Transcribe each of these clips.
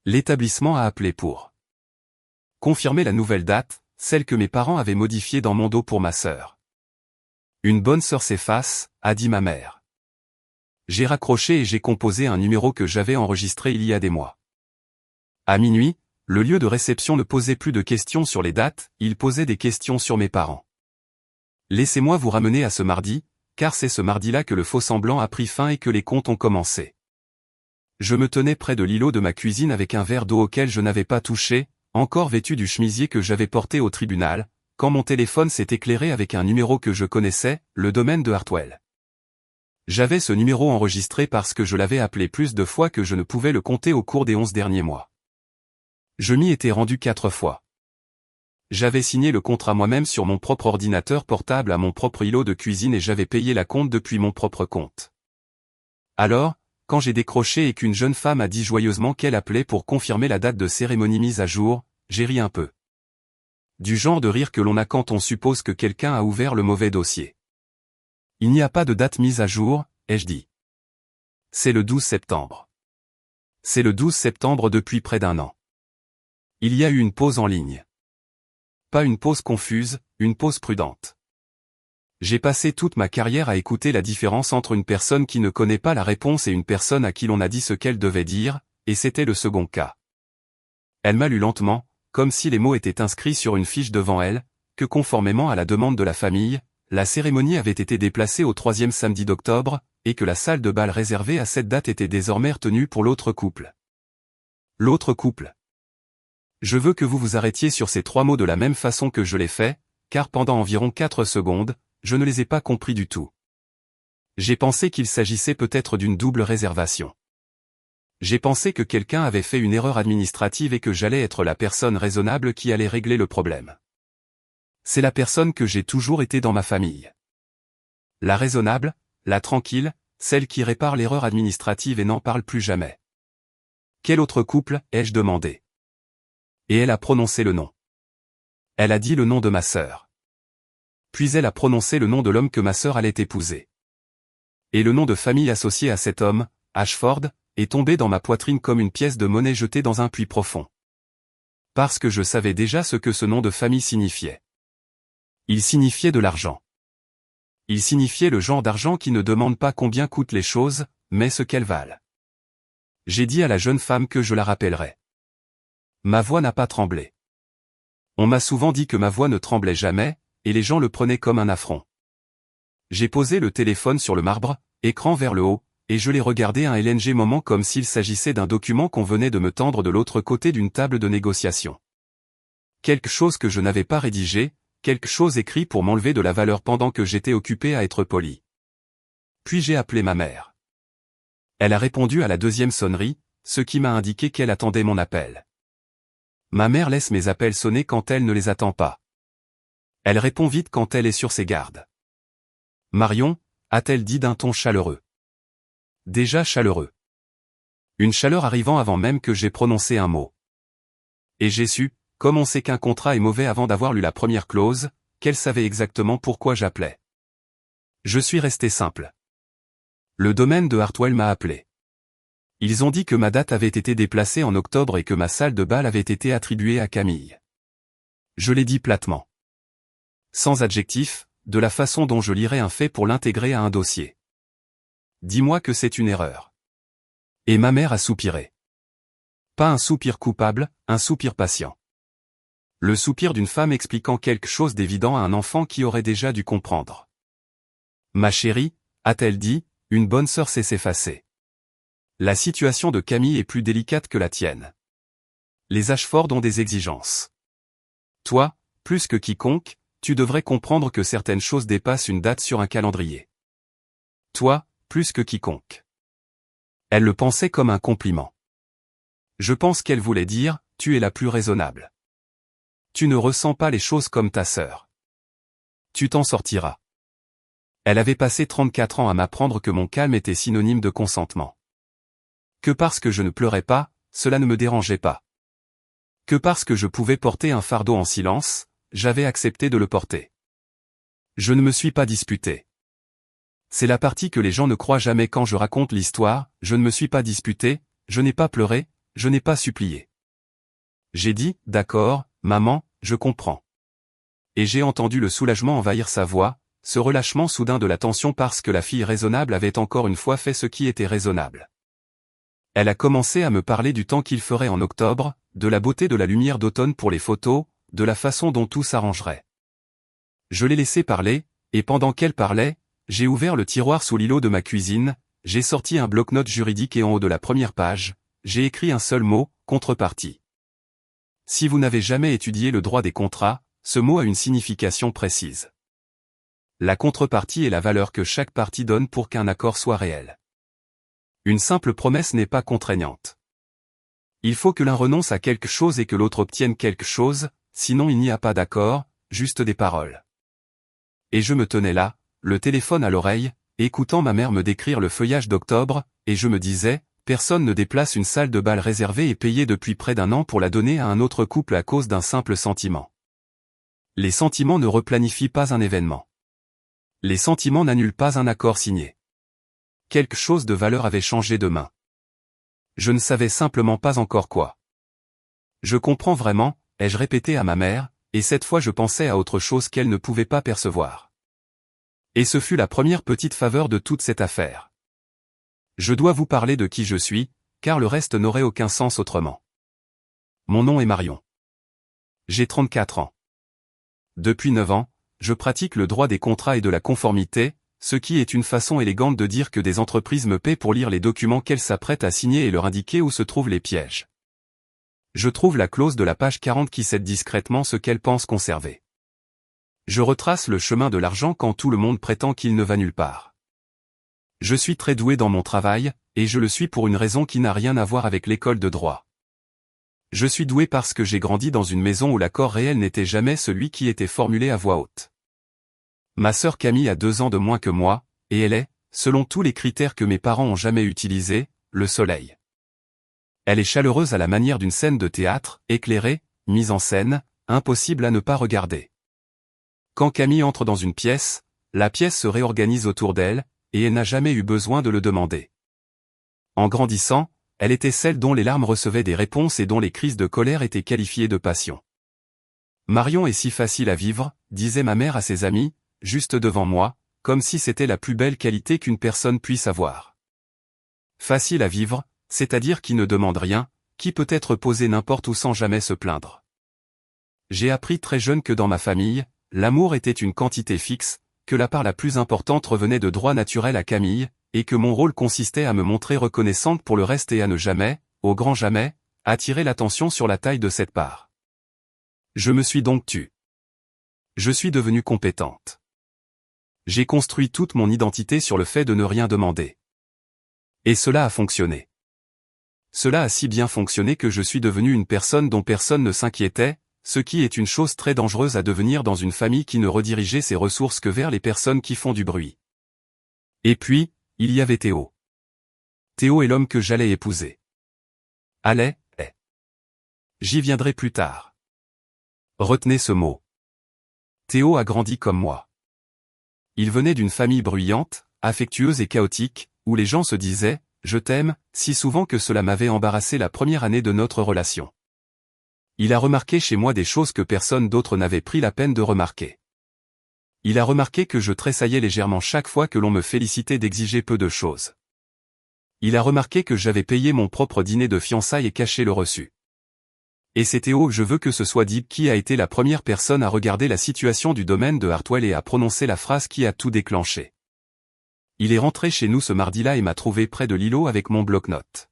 L'établissement a appelé pour confirmer la nouvelle date, celle que mes parents avaient modifiée dans mon dos pour ma sœur. Une bonne sœur s'efface, a dit ma mère. J'ai raccroché et j'ai composé un numéro que j'avais enregistré il y a des mois. À minuit, le lieu de réception ne posait plus de questions sur les dates, il posait des questions sur mes parents. Laissez-moi vous ramener à ce mardi, car c'est ce mardi-là que le faux-semblant a pris fin et que les comptes ont commencé. Je me tenais près de l'îlot de ma cuisine avec un verre d'eau auquel je n'avais pas touché, encore vêtu du chemisier que j'avais porté au tribunal, quand mon téléphone s'est éclairé avec un numéro que je connaissais, le domaine de Hartwell. J'avais ce numéro enregistré parce que je l'avais appelé plus de fois que je ne pouvais le compter au cours des 11 derniers mois. Je m'y étais rendu 4 fois. J'avais signé le contrat moi-même sur mon propre ordinateur portable à mon propre îlot de cuisine et j'avais payé la compte depuis mon propre compte. Alors, quand j'ai décroché et qu'une jeune femme a dit joyeusement qu'elle appelait pour confirmer la date de cérémonie mise à jour, j'ai ri un peu. Du genre de rire que l'on a quand on suppose que quelqu'un a ouvert le mauvais dossier. Il n'y a pas de date mise à jour, ai-je dit. C'est le 12 septembre. C'est le 12 septembre depuis près d'un an. Il y a eu une pause en ligne. Pas une pause confuse, une pause prudente. J'ai passé toute ma carrière à écouter la différence entre une personne qui ne connaît pas la réponse et une personne à qui l'on a dit ce qu'elle devait dire, et c'était le second cas. Elle m'a lu lentement, comme si les mots étaient inscrits sur une fiche devant elle, que conformément à la demande de la famille, la cérémonie avait été déplacée au 3e samedi d'octobre, et que la salle de bal réservée à cette date était désormais retenue pour l'autre couple. L'autre couple. Je veux que vous vous arrêtiez sur ces 3 mots de la même façon que je l'ai fait, car pendant environ 4 secondes, je ne les ai pas compris du tout. J'ai pensé qu'il s'agissait peut-être d'une double réservation. J'ai pensé que quelqu'un avait fait une erreur administrative et que j'allais être la personne raisonnable qui allait régler le problème. C'est la personne que j'ai toujours été dans ma famille. La raisonnable, la tranquille, celle qui répare l'erreur administrative et n'en parle plus jamais. Quel autre couple, ai-je demandé? Et elle a prononcé le nom. Elle a dit le nom de ma sœur. Puis elle a prononcé le nom de l'homme que ma sœur allait épouser. Et le nom de famille associé à cet homme, Ashford, est tombé dans ma poitrine comme une pièce de monnaie jetée dans un puits profond. Parce que je savais déjà ce que ce nom de famille signifiait. Il signifiait de l'argent. Il signifiait le genre d'argent qui ne demande pas combien coûtent les choses, mais ce qu'elles valent. J'ai dit à la jeune femme que je la rappellerais. Ma voix n'a pas tremblé. On m'a souvent dit que ma voix ne tremblait jamais, et les gens le prenaient comme un affront. J'ai posé le téléphone sur le marbre, écran vers le haut, et je l'ai regardé un LNG moment comme s'il s'agissait d'un document qu'on venait de me tendre de l'autre côté d'une table de négociation. Quelque chose que je n'avais pas rédigé, quelque chose écrit pour m'enlever de la valeur pendant que j'étais occupé à être poli. Puis j'ai appelé ma mère. Elle a répondu à la 2e sonnerie, ce qui m'a indiqué qu'elle attendait mon appel. Ma mère laisse mes appels sonner quand elle ne les attend pas. Elle répond vite quand elle est sur ses gardes. Marion, a-t-elle dit d'un ton chaleureux. Déjà chaleureux. Une chaleur arrivant avant même que j'aie prononcé un mot. Et j'ai su, comme on sait qu'un contrat est mauvais avant d'avoir lu la première clause, qu'elle savait exactement pourquoi j'appelais. Je suis resté simple. Le domaine de Hartwell m'a appelé. Ils ont dit que ma date avait été déplacée en octobre et que ma salle de bal avait été attribuée à Camille. Je l'ai dit platement. Sans adjectif, de la façon dont je lirais un fait pour l'intégrer à un dossier. Dis-moi que c'est une erreur. Et ma mère a soupiré. Pas un soupir coupable, un soupir patient. Le soupir d'une femme expliquant quelque chose d'évident à un enfant qui aurait déjà dû comprendre. Ma chérie, a-t-elle dit, une bonne sœur sait s'effacer. La situation de Camille est plus délicate que la tienne. Les Ashford ont des exigences. Toi, plus que quiconque, tu devrais comprendre que certaines choses dépassent une date sur un calendrier. Toi, plus que quiconque. Elle le pensait comme un compliment. Je pense qu'elle voulait dire, tu es la plus raisonnable. Tu ne ressens pas les choses comme ta sœur. Tu t'en sortiras. Elle avait passé 34 ans à m'apprendre que mon calme était synonyme de consentement. Que parce que je ne pleurais pas, cela ne me dérangeait pas. Que parce que je pouvais porter un fardeau en silence, j'avais accepté de le porter. Je ne me suis pas disputé. C'est la partie que les gens ne croient jamais quand je raconte l'histoire, je ne me suis pas disputé, je n'ai pas pleuré, je n'ai pas supplié. J'ai dit, d'accord, maman, je comprends. Et j'ai entendu le soulagement envahir sa voix, ce relâchement soudain de la tension parce que la fille raisonnable avait encore une fois fait ce qui était raisonnable. Elle a commencé à me parler du temps qu'il ferait en octobre, de la beauté de la lumière d'automne pour les photos, de la façon dont tout s'arrangerait. Je l'ai laissé parler, et pendant qu'elle parlait, j'ai ouvert le tiroir sous l'îlot de ma cuisine, j'ai sorti un bloc-notes juridique et en haut de la première page, j'ai écrit un seul mot, contrepartie. Si vous n'avez jamais étudié le droit des contrats, ce mot a une signification précise. La contrepartie est la valeur que chaque partie donne pour qu'un accord soit réel. Une simple promesse n'est pas contraignante. Il faut que l'un renonce à quelque chose et que l'autre obtienne quelque chose, sinon il n'y a pas d'accord, juste des paroles. Et je me tenais là, le téléphone à l'oreille, écoutant ma mère me décrire le feuillage d'octobre, et je me disais, personne ne déplace une salle de bal réservée et payée depuis près d'un an pour la donner à un autre couple à cause d'un simple sentiment. Les sentiments ne replanifient pas un événement. Les sentiments n'annulent pas un accord signé. Quelque chose de valeur avait changé de main. Je ne savais simplement pas encore quoi. Je comprends vraiment, ai-je répété à ma mère, et cette fois je pensais à autre chose qu'elle ne pouvait pas percevoir. Et ce fut la première petite faveur de toute cette affaire. Je dois vous parler de qui je suis, car le reste n'aurait aucun sens autrement. Mon nom est Marion. J'ai 34 ans. Depuis 9 ans, je pratique le droit des contrats et de la conformité, ce qui est une façon élégante de dire que des entreprises me paient pour lire les documents qu'elles s'apprêtent à signer et leur indiquer où se trouvent les pièges. Je trouve la clause de la page 40 qui cède discrètement ce qu'elle pense conserver. Je retrace le chemin de l'argent quand tout le monde prétend qu'il ne va nulle part. Je suis très doué dans mon travail, et je le suis pour une raison qui n'a rien à voir avec l'école de droit. Je suis doué parce que j'ai grandi dans une maison où l'accord réel n'était jamais celui qui était formulé à voix haute. Ma sœur Camille a 2 ans de moins que moi, et elle est, selon tous les critères que mes parents ont jamais utilisés, le soleil. Elle est chaleureuse à la manière d'une scène de théâtre, éclairée, mise en scène, impossible à ne pas regarder. Quand Camille entre dans une pièce, la pièce se réorganise autour d'elle, et elle n'a jamais eu besoin de le demander. En grandissant, elle était celle dont les larmes recevaient des réponses et dont les crises de colère étaient qualifiées de passion. Marion est si facile à vivre, disait ma mère à ses amis, juste devant moi, comme si c'était la plus belle qualité qu'une personne puisse avoir. Facile à vivre, c'est-à-dire qui ne demande rien, qui peut être posé n'importe où sans jamais se plaindre. J'ai appris très jeune que dans ma famille, l'amour était une quantité fixe, que la part la plus importante revenait de droit naturel à Camille, et que mon rôle consistait à me montrer reconnaissante pour le reste et à ne jamais, au grand jamais, attirer l'attention sur la taille de cette part. Je me suis donc tue. Je suis devenue compétente. J'ai construit toute mon identité sur le fait de ne rien demander. Et cela a fonctionné. Cela a si bien fonctionné que je suis devenue une personne dont personne ne s'inquiétait, ce qui est une chose très dangereuse à devenir dans une famille qui ne redirigeait ses ressources que vers les personnes qui font du bruit. Et puis, il y avait Théo. Théo est l'homme que j'allais épouser. Allait, est. J'y viendrai plus tard. Retenez ce mot. Théo a grandi comme moi. Il venait d'une famille bruyante, affectueuse et chaotique, où les gens se disaient « je t'aime » si souvent que cela m'avait embarrassé la première année de notre relation. Il a remarqué chez moi des choses que personne d'autre n'avait pris la peine de remarquer. Il a remarqué que je tressaillais légèrement chaque fois que l'on me félicitait d'exiger peu de choses. Il a remarqué que j'avais payé mon propre dîner de fiançailles et caché le reçu. Et c'est Théo, je veux que ce soit dit, qui a été la première personne à regarder la situation du domaine de Hartwell et à prononcer la phrase qui a tout déclenché. Il est rentré chez nous ce mardi-là et m'a trouvé près de l'îlot avec mon bloc-notes.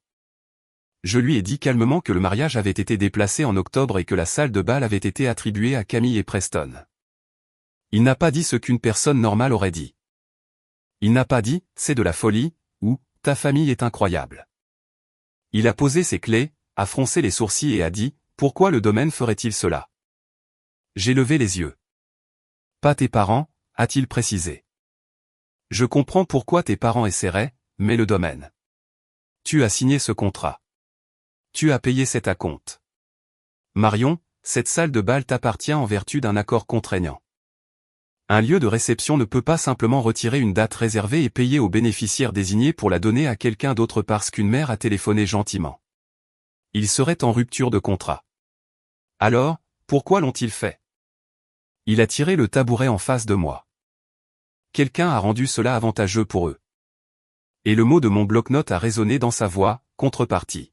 Je lui ai dit calmement que le mariage avait été déplacé en octobre et que la salle de bal avait été attribuée à Camille et Preston. Il n'a pas dit ce qu'une personne normale aurait dit. Il n'a pas dit « c'est de la folie » ou « ta famille est incroyable ». Il a posé ses clés, a froncé les sourcils et a dit « pourquoi le domaine ferait-il cela ?» J'ai levé les yeux. « Pas tes parents » a-t-il précisé. « Je comprends pourquoi tes parents essaieraient, mais le domaine. Tu as signé ce contrat. Tu as payé cet acompte. Marion, cette salle de bal t'appartient en vertu d'un accord contraignant. Un lieu de réception ne peut pas simplement retirer une date réservée et payer aux bénéficiaires désignés pour la donner à quelqu'un d'autre parce qu'une mère a téléphoné gentiment. Ils seraient en rupture de contrat. Alors, pourquoi l'ont-ils fait? Il a tiré le tabouret en face de moi. Quelqu'un a rendu cela avantageux pour eux. Et le mot de mon bloc-notes a résonné dans sa voix, contrepartie.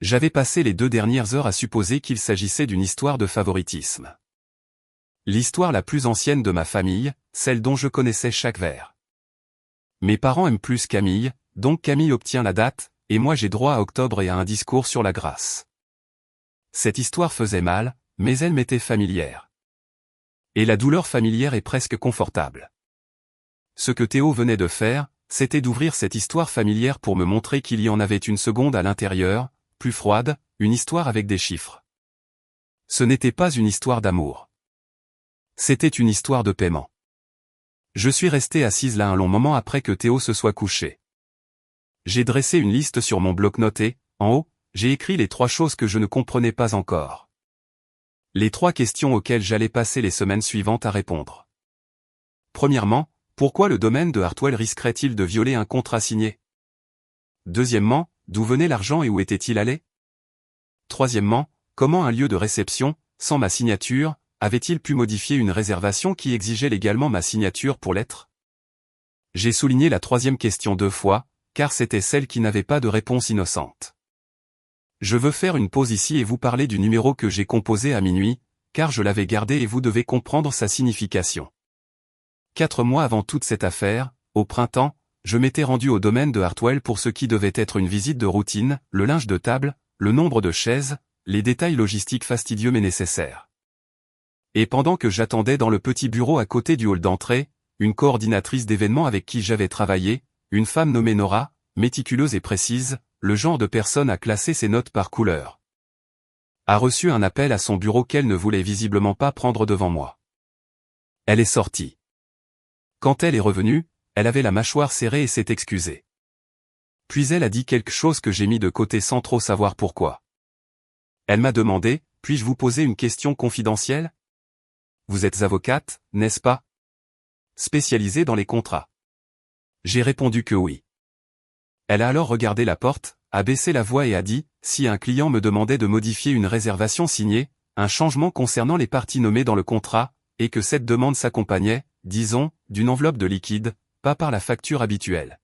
J'avais passé les 2 dernières heures à supposer qu'il s'agissait d'une histoire de favoritisme. L'histoire la plus ancienne de ma famille, celle dont je connaissais chaque vers. Mes parents aiment plus Camille, donc Camille obtient la date, et moi j'ai droit à octobre et à un discours sur la grâce. Cette histoire faisait mal, mais elle m'était familière. Et la douleur familière est presque confortable. Ce que Théo venait de faire, c'était d'ouvrir cette histoire familière pour me montrer qu'il y en avait une seconde à l'intérieur, plus froide, une histoire avec des chiffres. Ce n'était pas une histoire d'amour. C'était une histoire de paiement. Je suis restée assise là un long moment après que Théo se soit couché. J'ai dressé une liste sur mon bloc-notes et, en haut, j'ai écrit les 3 choses que je ne comprenais pas encore. Les 3 questions auxquelles j'allais passer les semaines suivantes à répondre. Premièrement, pourquoi le domaine de Hartwell risquerait-il de violer un contrat signé? Deuxièmement, d'où venait l'argent et où était-il allé? Troisièmement, comment un lieu de réception, sans ma signature, avait-il pu modifier une réservation qui exigeait légalement ma signature pour l'être? J'ai souligné la 3e question 2 fois, car c'était celle qui n'avait pas de réponse innocente. Je veux faire une pause ici et vous parler du numéro que j'ai composé à minuit, car je l'avais gardé et vous devez comprendre sa signification. 4 mois avant toute cette affaire, au printemps, je m'étais rendu au domaine de Hartwell pour ce qui devait être une visite de routine, le linge de table, le nombre de chaises, les détails logistiques fastidieux mais nécessaires. Et pendant que j'attendais dans le petit bureau à côté du hall d'entrée, une coordinatrice d'événements avec qui j'avais travaillé, une femme nommée Nora, méticuleuse et précise, le genre de personne à classer ses notes par couleur, a reçu un appel à son bureau qu'elle ne voulait visiblement pas prendre devant moi. Elle est sortie. Quand elle est revenue, elle avait la mâchoire serrée et s'est excusée. Puis elle a dit quelque chose que j'ai mis de côté sans trop savoir pourquoi. Elle m'a demandé, puis-je vous poser une question confidentielle? Vous êtes avocate, n'est-ce pas? Spécialisée dans les contrats. J'ai répondu que oui. Elle a alors regardé la porte, a baissé la voix et a dit, si un client me demandait de modifier une réservation signée, un changement concernant les parties nommées dans le contrat, et que cette demande s'accompagnait, disons, d'une enveloppe de liquide, pas par la facture habituelle.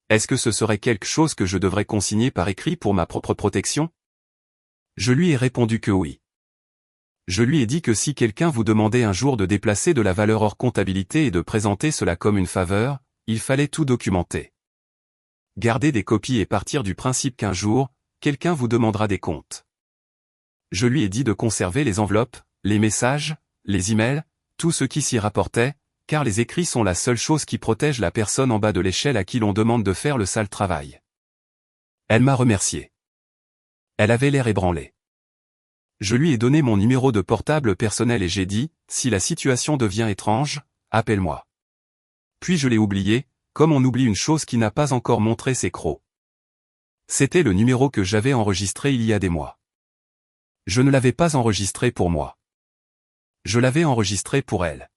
Est-ce que ce serait quelque chose que je devrais consigner par écrit pour ma propre protection? Je lui ai répondu que oui. Je lui ai dit que si quelqu'un vous demandait un jour de déplacer de la valeur hors comptabilité et de présenter cela comme une faveur, il fallait tout documenter. Garder des copies et partir du principe qu'un jour, quelqu'un vous demandera des comptes. Je lui ai dit de conserver les enveloppes, les messages, les emails, tout ce qui s'y rapportait, car les écrits sont la seule chose qui protège la personne en bas de l'échelle à qui l'on demande de faire le sale travail. Elle m'a remercié. Elle avait l'air ébranlée. Je lui ai donné mon numéro de portable personnel et j'ai dit, si la situation devient étrange, appelle-moi. Puis je l'ai oublié, comme on oublie une chose qui n'a pas encore montré ses crocs. C'était le numéro que j'avais enregistré il y a des mois. Je ne l'avais pas enregistré pour moi. Je l'avais enregistré pour elle.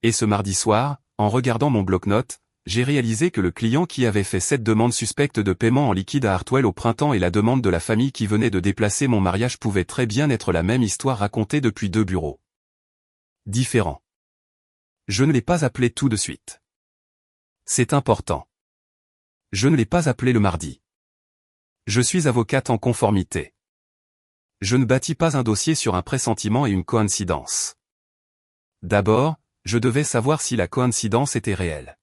Et ce mardi soir, en regardant mon bloc-notes, j'ai réalisé que le client qui avait fait cette demande suspecte de paiement en liquide à Hartwell au printemps et la demande de la famille qui venait de déplacer mon mariage pouvaient très bien être la même histoire racontée depuis 2 bureaux différents. Je ne l'ai pas appelé tout de suite. C'est important. Je ne l'ai pas appelé le mardi. Je suis avocate en conformité. Je ne bâtis pas un dossier sur un pressentiment et une coïncidence. D'abord, je devais savoir si la coïncidence était réelle.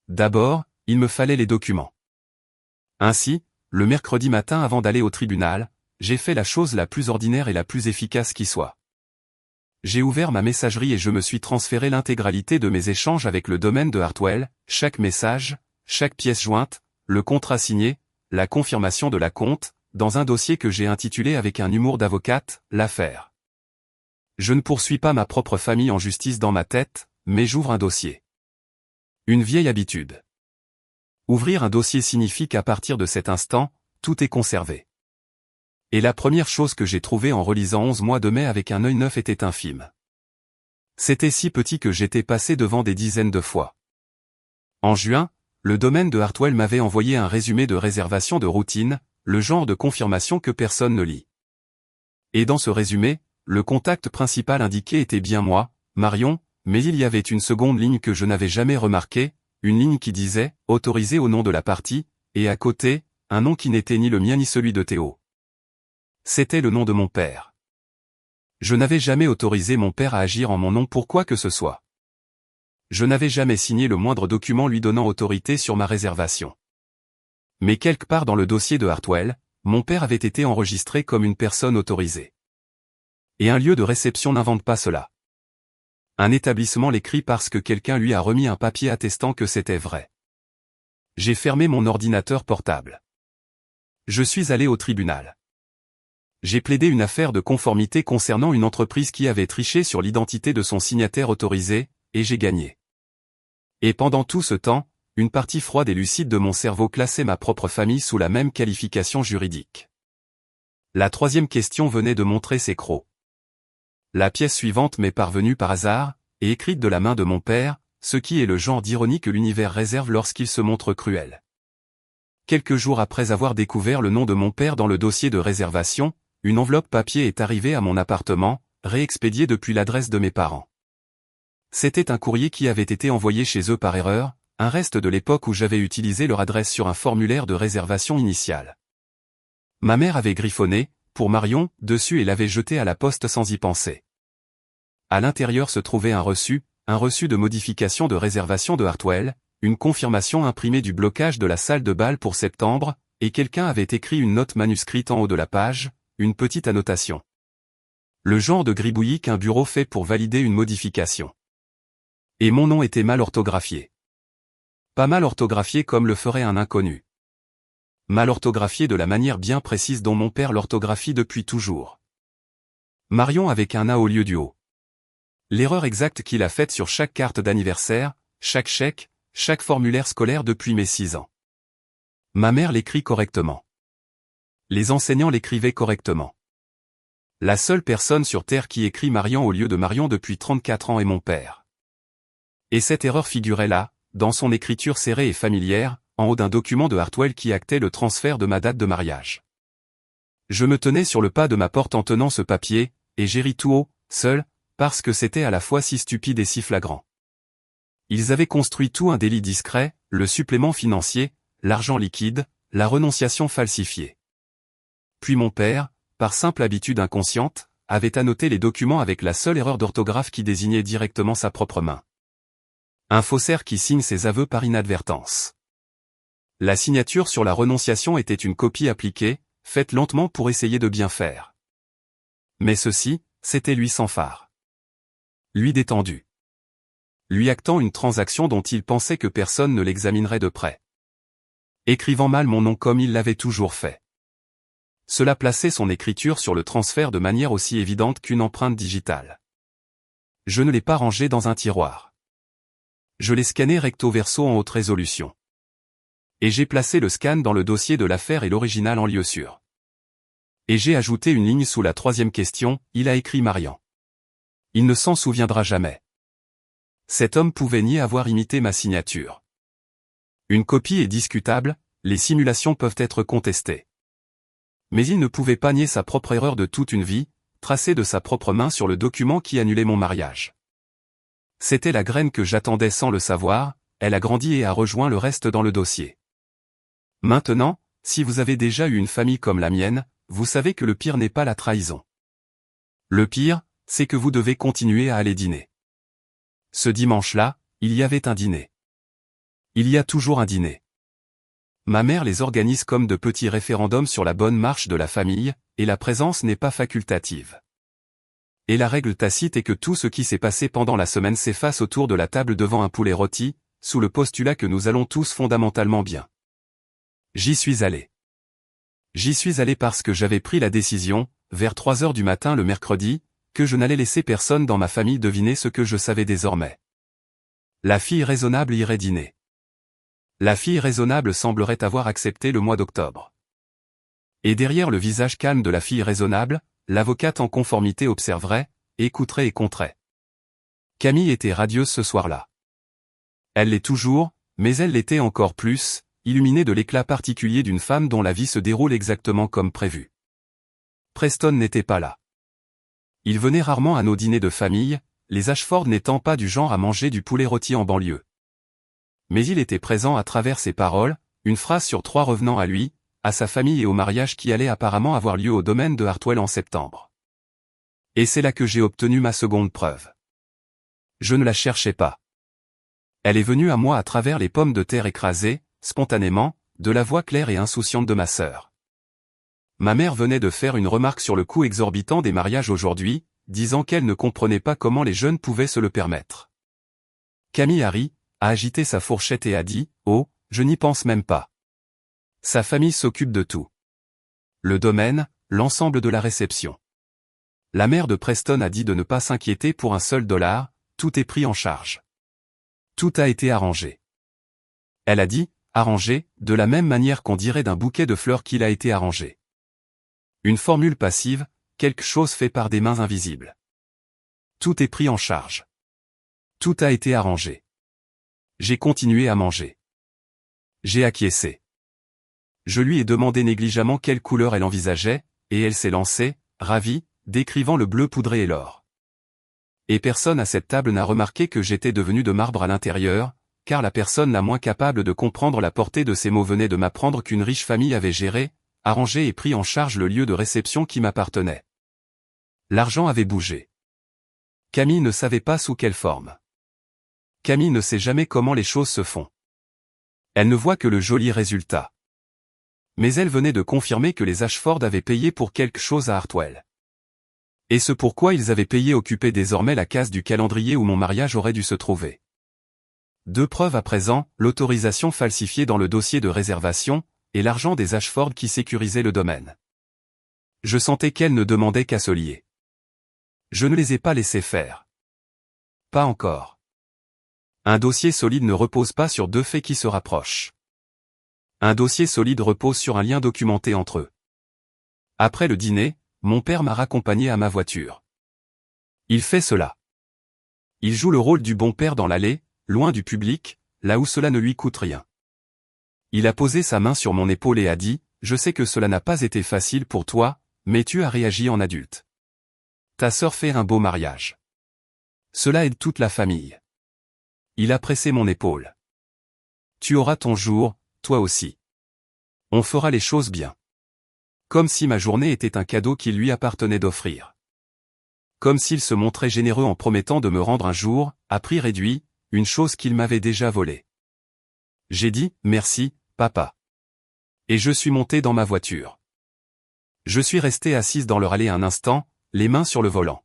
D'abord, il me fallait les documents. Ainsi, le mercredi matin avant d'aller au tribunal, j'ai fait la chose la plus ordinaire et la plus efficace qui soit. J'ai ouvert ma messagerie et je me suis transféré l'intégralité de mes échanges avec le domaine de Hartwell, chaque message, chaque pièce jointe, le contrat signé, la confirmation de la compte, dans un dossier que j'ai intitulé avec un humour d'avocate, l'affaire. Je ne poursuis pas ma propre famille en justice dans ma tête, mais j'ouvre un dossier. Une vieille habitude. Ouvrir un dossier signifie qu'à partir de cet instant, tout est conservé. Et la première chose que j'ai trouvée en relisant 11 mois de mai avec un œil neuf était infime. C'était si petit que j'étais passé devant des dizaines de fois. En juin, le domaine de Hartwell m'avait envoyé un résumé de réservation de routine, le genre de confirmation que personne ne lit. Et dans ce résumé, le contact principal indiqué était bien moi, Marion, mais il y avait une seconde ligne que je n'avais jamais remarquée, une ligne qui disait « Autorisé au nom de la partie », et à côté, un nom qui n'était ni le mien ni celui de Théo. C'était le nom de mon père. Je n'avais jamais autorisé mon père à agir en mon nom pour quoi que ce soit. Je n'avais jamais signé le moindre document lui donnant autorité sur ma réservation. Mais quelque part dans le dossier de Hartwell, mon père avait été enregistré comme une personne autorisée. Et un lieu de réception n'invente pas cela. Un établissement l'écrit parce que quelqu'un lui a remis un papier attestant que c'était vrai. J'ai fermé mon ordinateur portable. Je suis allé au tribunal. J'ai plaidé une affaire de conformité concernant une entreprise qui avait triché sur l'identité de son signataire autorisé, et j'ai gagné. Et pendant tout ce temps, une partie froide et lucide de mon cerveau classait ma propre famille sous la même qualification juridique. La troisième question venait de montrer ses crocs. La pièce suivante m'est parvenue par hasard, et écrite de la main de mon père, ce qui est le genre d'ironie que l'univers réserve lorsqu'il se montre cruel. Quelques jours après avoir découvert le nom de mon père dans le dossier de réservation, une enveloppe papier est arrivée à mon appartement, réexpédiée depuis l'adresse de mes parents. C'était un courrier qui avait été envoyé chez eux par erreur, un reste de l'époque où j'avais utilisé leur adresse sur un formulaire de réservation initiale. Ma mère avait griffonné, pour Marion, dessus et l'avait jeté à la poste sans y penser. À l'intérieur se trouvait un reçu de modification de réservation de Hartwell, une confirmation imprimée du blocage de la salle de bal pour septembre, et quelqu'un avait écrit une note manuscrite en haut de la page, une petite annotation. Le genre de gribouillis qu'un bureau fait pour valider une modification. Et mon nom était mal orthographié. Pas mal orthographié comme le ferait un inconnu. Mal orthographié de la manière bien précise dont mon père l'orthographie depuis toujours. Marion avec un A au lieu du O. L'erreur exacte qu'il a faite sur chaque carte d'anniversaire, chaque chèque, chaque formulaire scolaire depuis mes 6 ans. Ma mère l'écrit correctement. Les enseignants l'écrivaient correctement. La seule personne sur Terre qui écrit Marion au lieu de Marion depuis 34 ans est mon père. Et cette erreur figurait là, dans son écriture serrée et familière, en haut d'un document de Hartwell qui actait le transfert de ma date de mariage. Je me tenais sur le pas de ma porte en tenant ce papier, et j'ai ri tout haut, seul, parce que c'était à la fois si stupide et si flagrant. Ils avaient construit tout un délit discret, le supplément financier, l'argent liquide, la renonciation falsifiée. Puis mon père, par simple habitude inconsciente, avait annoté les documents avec la seule erreur d'orthographe qui désignait directement sa propre main. Un faussaire qui signe ses aveux par inadvertance. La signature sur la renonciation était une copie appliquée, faite lentement pour essayer de bien faire. Mais ceci, c'était lui sans phare. Lui détendu. Lui actant une transaction dont il pensait que personne ne l'examinerait de près. Écrivant mal mon nom comme il l'avait toujours fait. Cela plaçait son écriture sur le transfert de manière aussi évidente qu'une empreinte digitale. Je ne l'ai pas rangé dans un tiroir. Je l'ai scanné recto verso en haute résolution. Et j'ai placé le scan dans le dossier de l'affaire et l'original en lieu sûr. Et j'ai ajouté une ligne sous la troisième question, il a écrit Marian. Il ne s'en souviendra jamais. Cet homme pouvait ni avoir imité ma signature. Une copie est discutable, les simulations peuvent être contestées. Mais il ne pouvait pas nier sa propre erreur de toute une vie, tracée de sa propre main sur le document qui annulait mon mariage. C'était la graine que j'attendais sans le savoir, elle a grandi et a rejoint le reste dans le dossier. Maintenant, si vous avez déjà eu une famille comme la mienne, vous savez que le pire n'est pas la trahison. Le pire, c'est que vous devez continuer à aller dîner. Ce dimanche-là, il y avait un dîner. Il y a toujours un dîner. Ma mère les organise comme de petits référendums sur la bonne marche de la famille, et la présence n'est pas facultative. Et la règle tacite est que tout ce qui s'est passé pendant la semaine s'efface autour de la table devant un poulet rôti, sous le postulat que nous allons tous fondamentalement bien. J'y suis allé. J'y suis allé parce que j'avais pris la décision, vers 3 heures du matin le mercredi, que je n'allais laisser personne dans ma famille deviner ce que je savais désormais. La fille raisonnable irait dîner. La fille raisonnable semblerait avoir accepté le mois d'octobre. Et derrière le visage calme de la fille raisonnable, l'avocate en conformité observerait, écouterait et compterait. Camille était radieuse ce soir-là. Elle l'est toujours, mais elle l'était encore plus, illuminé de l'éclat particulier d'une femme dont la vie se déroule exactement comme prévu. Preston n'était pas là. Il venait rarement à nos dîners de famille, les Ashford n'étant pas du genre à manger du poulet rôti en banlieue. Mais il était présent à travers ses paroles, une phrase sur 3 revenant à lui, à sa famille et au mariage qui allait apparemment avoir lieu au domaine de Hartwell en septembre. Et c'est là que j'ai obtenu ma seconde preuve. Je ne la cherchais pas. Elle est venue à moi à travers les pommes de terre écrasées, spontanément, de la voix claire et insouciante de ma sœur. Ma mère venait de faire une remarque sur le coût exorbitant des mariages aujourd'hui, disant qu'elle ne comprenait pas comment les jeunes pouvaient se le permettre. Camille a ri, a agité sa fourchette et a dit « Oh, je n'y pense même pas. Sa famille s'occupe de tout. Le domaine, l'ensemble de la réception. » La mère de Preston a dit de ne pas s'inquiéter pour un seul $, tout est pris en charge. Tout a été arrangé. Elle a dit « arrangé », de la même manière qu'on dirait d'un bouquet de fleurs qu'il a été arrangé. Une formule passive, quelque chose fait par des mains invisibles. Tout est pris en charge. Tout a été arrangé. J'ai continué à manger. J'ai acquiescé. Je lui ai demandé négligemment quelle couleur elle envisageait, et elle s'est lancée, ravie, décrivant le bleu poudré et l'or. Et personne à cette table n'a remarqué que j'étais devenu de marbre à l'intérieur, car la personne la moins capable de comprendre la portée de ces mots venait de m'apprendre qu'une riche famille avait géré, arrangé et pris en charge le lieu de réception qui m'appartenait. L'argent avait bougé. Camille ne savait pas sous quelle forme. Camille ne sait jamais comment les choses se font. Elle ne voit que le joli résultat. Mais elle venait de confirmer que les Ashford avaient payé pour quelque chose à Hartwell. Et ce pourquoi ils avaient payé occupait désormais la case du calendrier où mon mariage aurait dû se trouver. 2 preuves à présent, l'autorisation falsifiée dans le dossier de réservation, et l'argent des Ashford qui sécurisait le domaine. Je sentais qu'elle ne demandait qu'à se lier. Je ne les ai pas laissés faire. Pas encore. Un dossier solide ne repose pas sur 2 faits qui se rapprochent. Un dossier solide repose sur un lien documenté entre eux. Après le dîner, mon père m'a raccompagné à ma voiture. Il fait cela. Il joue le rôle du bon père dans l'allée, loin du public, là où cela ne lui coûte rien. Il a posé sa main sur mon épaule et a dit « Je sais que cela n'a pas été facile pour toi, mais tu as réagi en adulte. Ta sœur fait un beau mariage. Cela aide toute la famille. » Il a pressé mon épaule. « Tu auras ton jour, toi aussi. On fera les choses bien. » Comme si ma journée était un cadeau qu'il lui appartenait d'offrir. Comme s'il se montrait généreux en promettant de me rendre un jour, à prix réduit, une chose qu'il m'avait déjà volée. J'ai dit « Merci, papa. » Et je suis monté dans ma voiture. Je suis resté assise dans leur allée un instant, les mains sur le volant.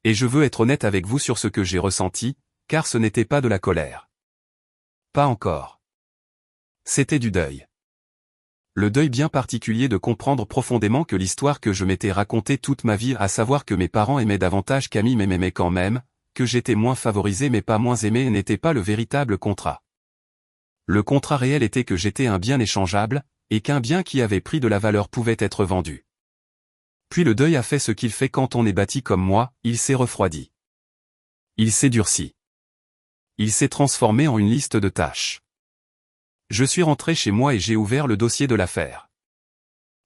Et je veux être honnête avec vous sur ce que j'ai ressenti, car ce n'était pas de la colère. Pas encore. C'était du deuil. Le deuil bien particulier de comprendre profondément que l'histoire que je m'étais racontée toute ma vie, à savoir que mes parents aimaient davantage Camille mais m'aimaient quand même, que j'étais moins favorisé mais pas moins aimé, n'était pas le véritable contrat. Le contrat réel était que j'étais un bien échangeable, et qu'un bien qui avait pris de la valeur pouvait être vendu. Puis le deuil a fait ce qu'il fait quand on est bâti comme moi, il s'est refroidi. Il s'est durci. Il s'est transformé en une liste de tâches. Je suis rentré chez moi et j'ai ouvert le dossier de l'affaire.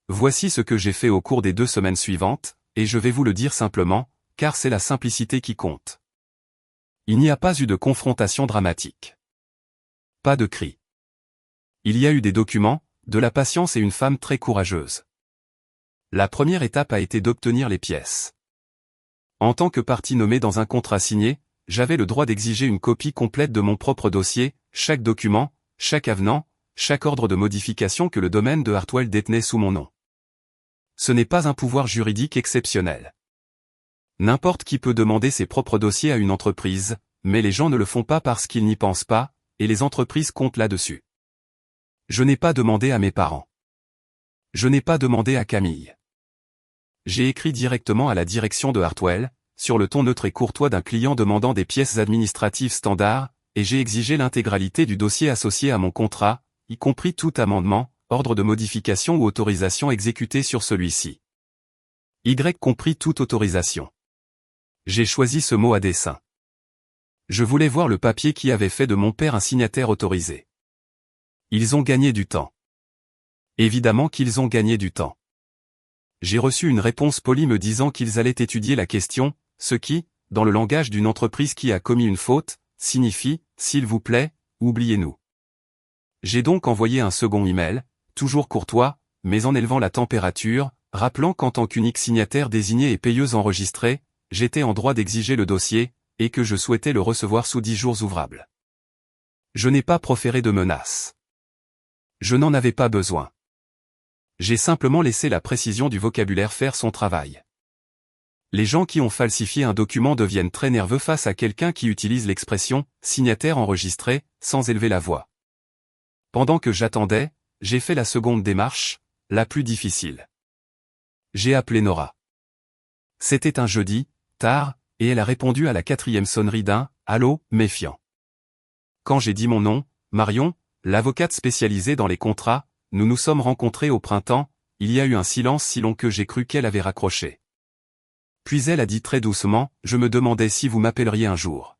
Voici ce que j'ai fait au cours des 2 semaines suivantes, et je vais vous le dire simplement, car c'est la simplicité qui compte. Il n'y a pas eu de confrontation dramatique. Pas de cris. Il y a eu des documents, de la patience et une femme très courageuse. La première étape a été d'obtenir les pièces. En tant que partie nommée dans un contrat signé, j'avais le droit d'exiger une copie complète de mon propre dossier, chaque document, chaque avenant, chaque ordre de modification que le domaine de Hartwell détenait sous mon nom. Ce n'est pas un pouvoir juridique exceptionnel. N'importe qui peut demander ses propres dossiers à une entreprise, mais les gens ne le font pas parce qu'ils n'y pensent pas, et les entreprises comptent là-dessus. Je n'ai pas demandé à mes parents. Je n'ai pas demandé à Camille. J'ai écrit directement à la direction de Hartwell, sur le ton neutre et courtois d'un client demandant des pièces administratives standards, et j'ai exigé l'intégralité du dossier associé à mon contrat, y compris tout amendement, ordre de modification ou autorisation exécutée sur celui-ci. Y compris toute autorisation. J'ai choisi ce mot à dessein. Je voulais voir le papier qui avait fait de mon père un signataire autorisé. Ils ont gagné du temps. Évidemment qu'ils ont gagné du temps. J'ai reçu une réponse polie me disant qu'ils allaient étudier la question, ce qui, dans le langage d'une entreprise qui a commis une faute, signifie, s'il vous plaît, oubliez-nous. J'ai donc envoyé un second email, toujours courtois, mais en élevant la température, rappelant qu'en tant qu'unique signataire désigné et payeuse enregistrée, j'étais en droit d'exiger le dossier, et que je souhaitais le recevoir sous 10 jours ouvrables. Je n'ai pas proféré de menaces. Je n'en avais pas besoin. J'ai simplement laissé la précision du vocabulaire faire son travail. Les gens qui ont falsifié un document deviennent très nerveux face à quelqu'un qui utilise l'expression « signataire enregistré » sans élever la voix. Pendant que j'attendais, j'ai fait la seconde démarche, la plus difficile. J'ai appelé Nora. C'était un jeudi, tard, et elle a répondu à la 4e sonnerie d'un « Allô » méfiant. Quand j'ai dit mon nom, Marion, l'avocate spécialisée dans les contrats, nous nous sommes rencontrés au printemps, il y a eu un silence si long que j'ai cru qu'elle avait raccroché. Puis elle a dit très doucement, je me demandais si vous m'appelleriez un jour.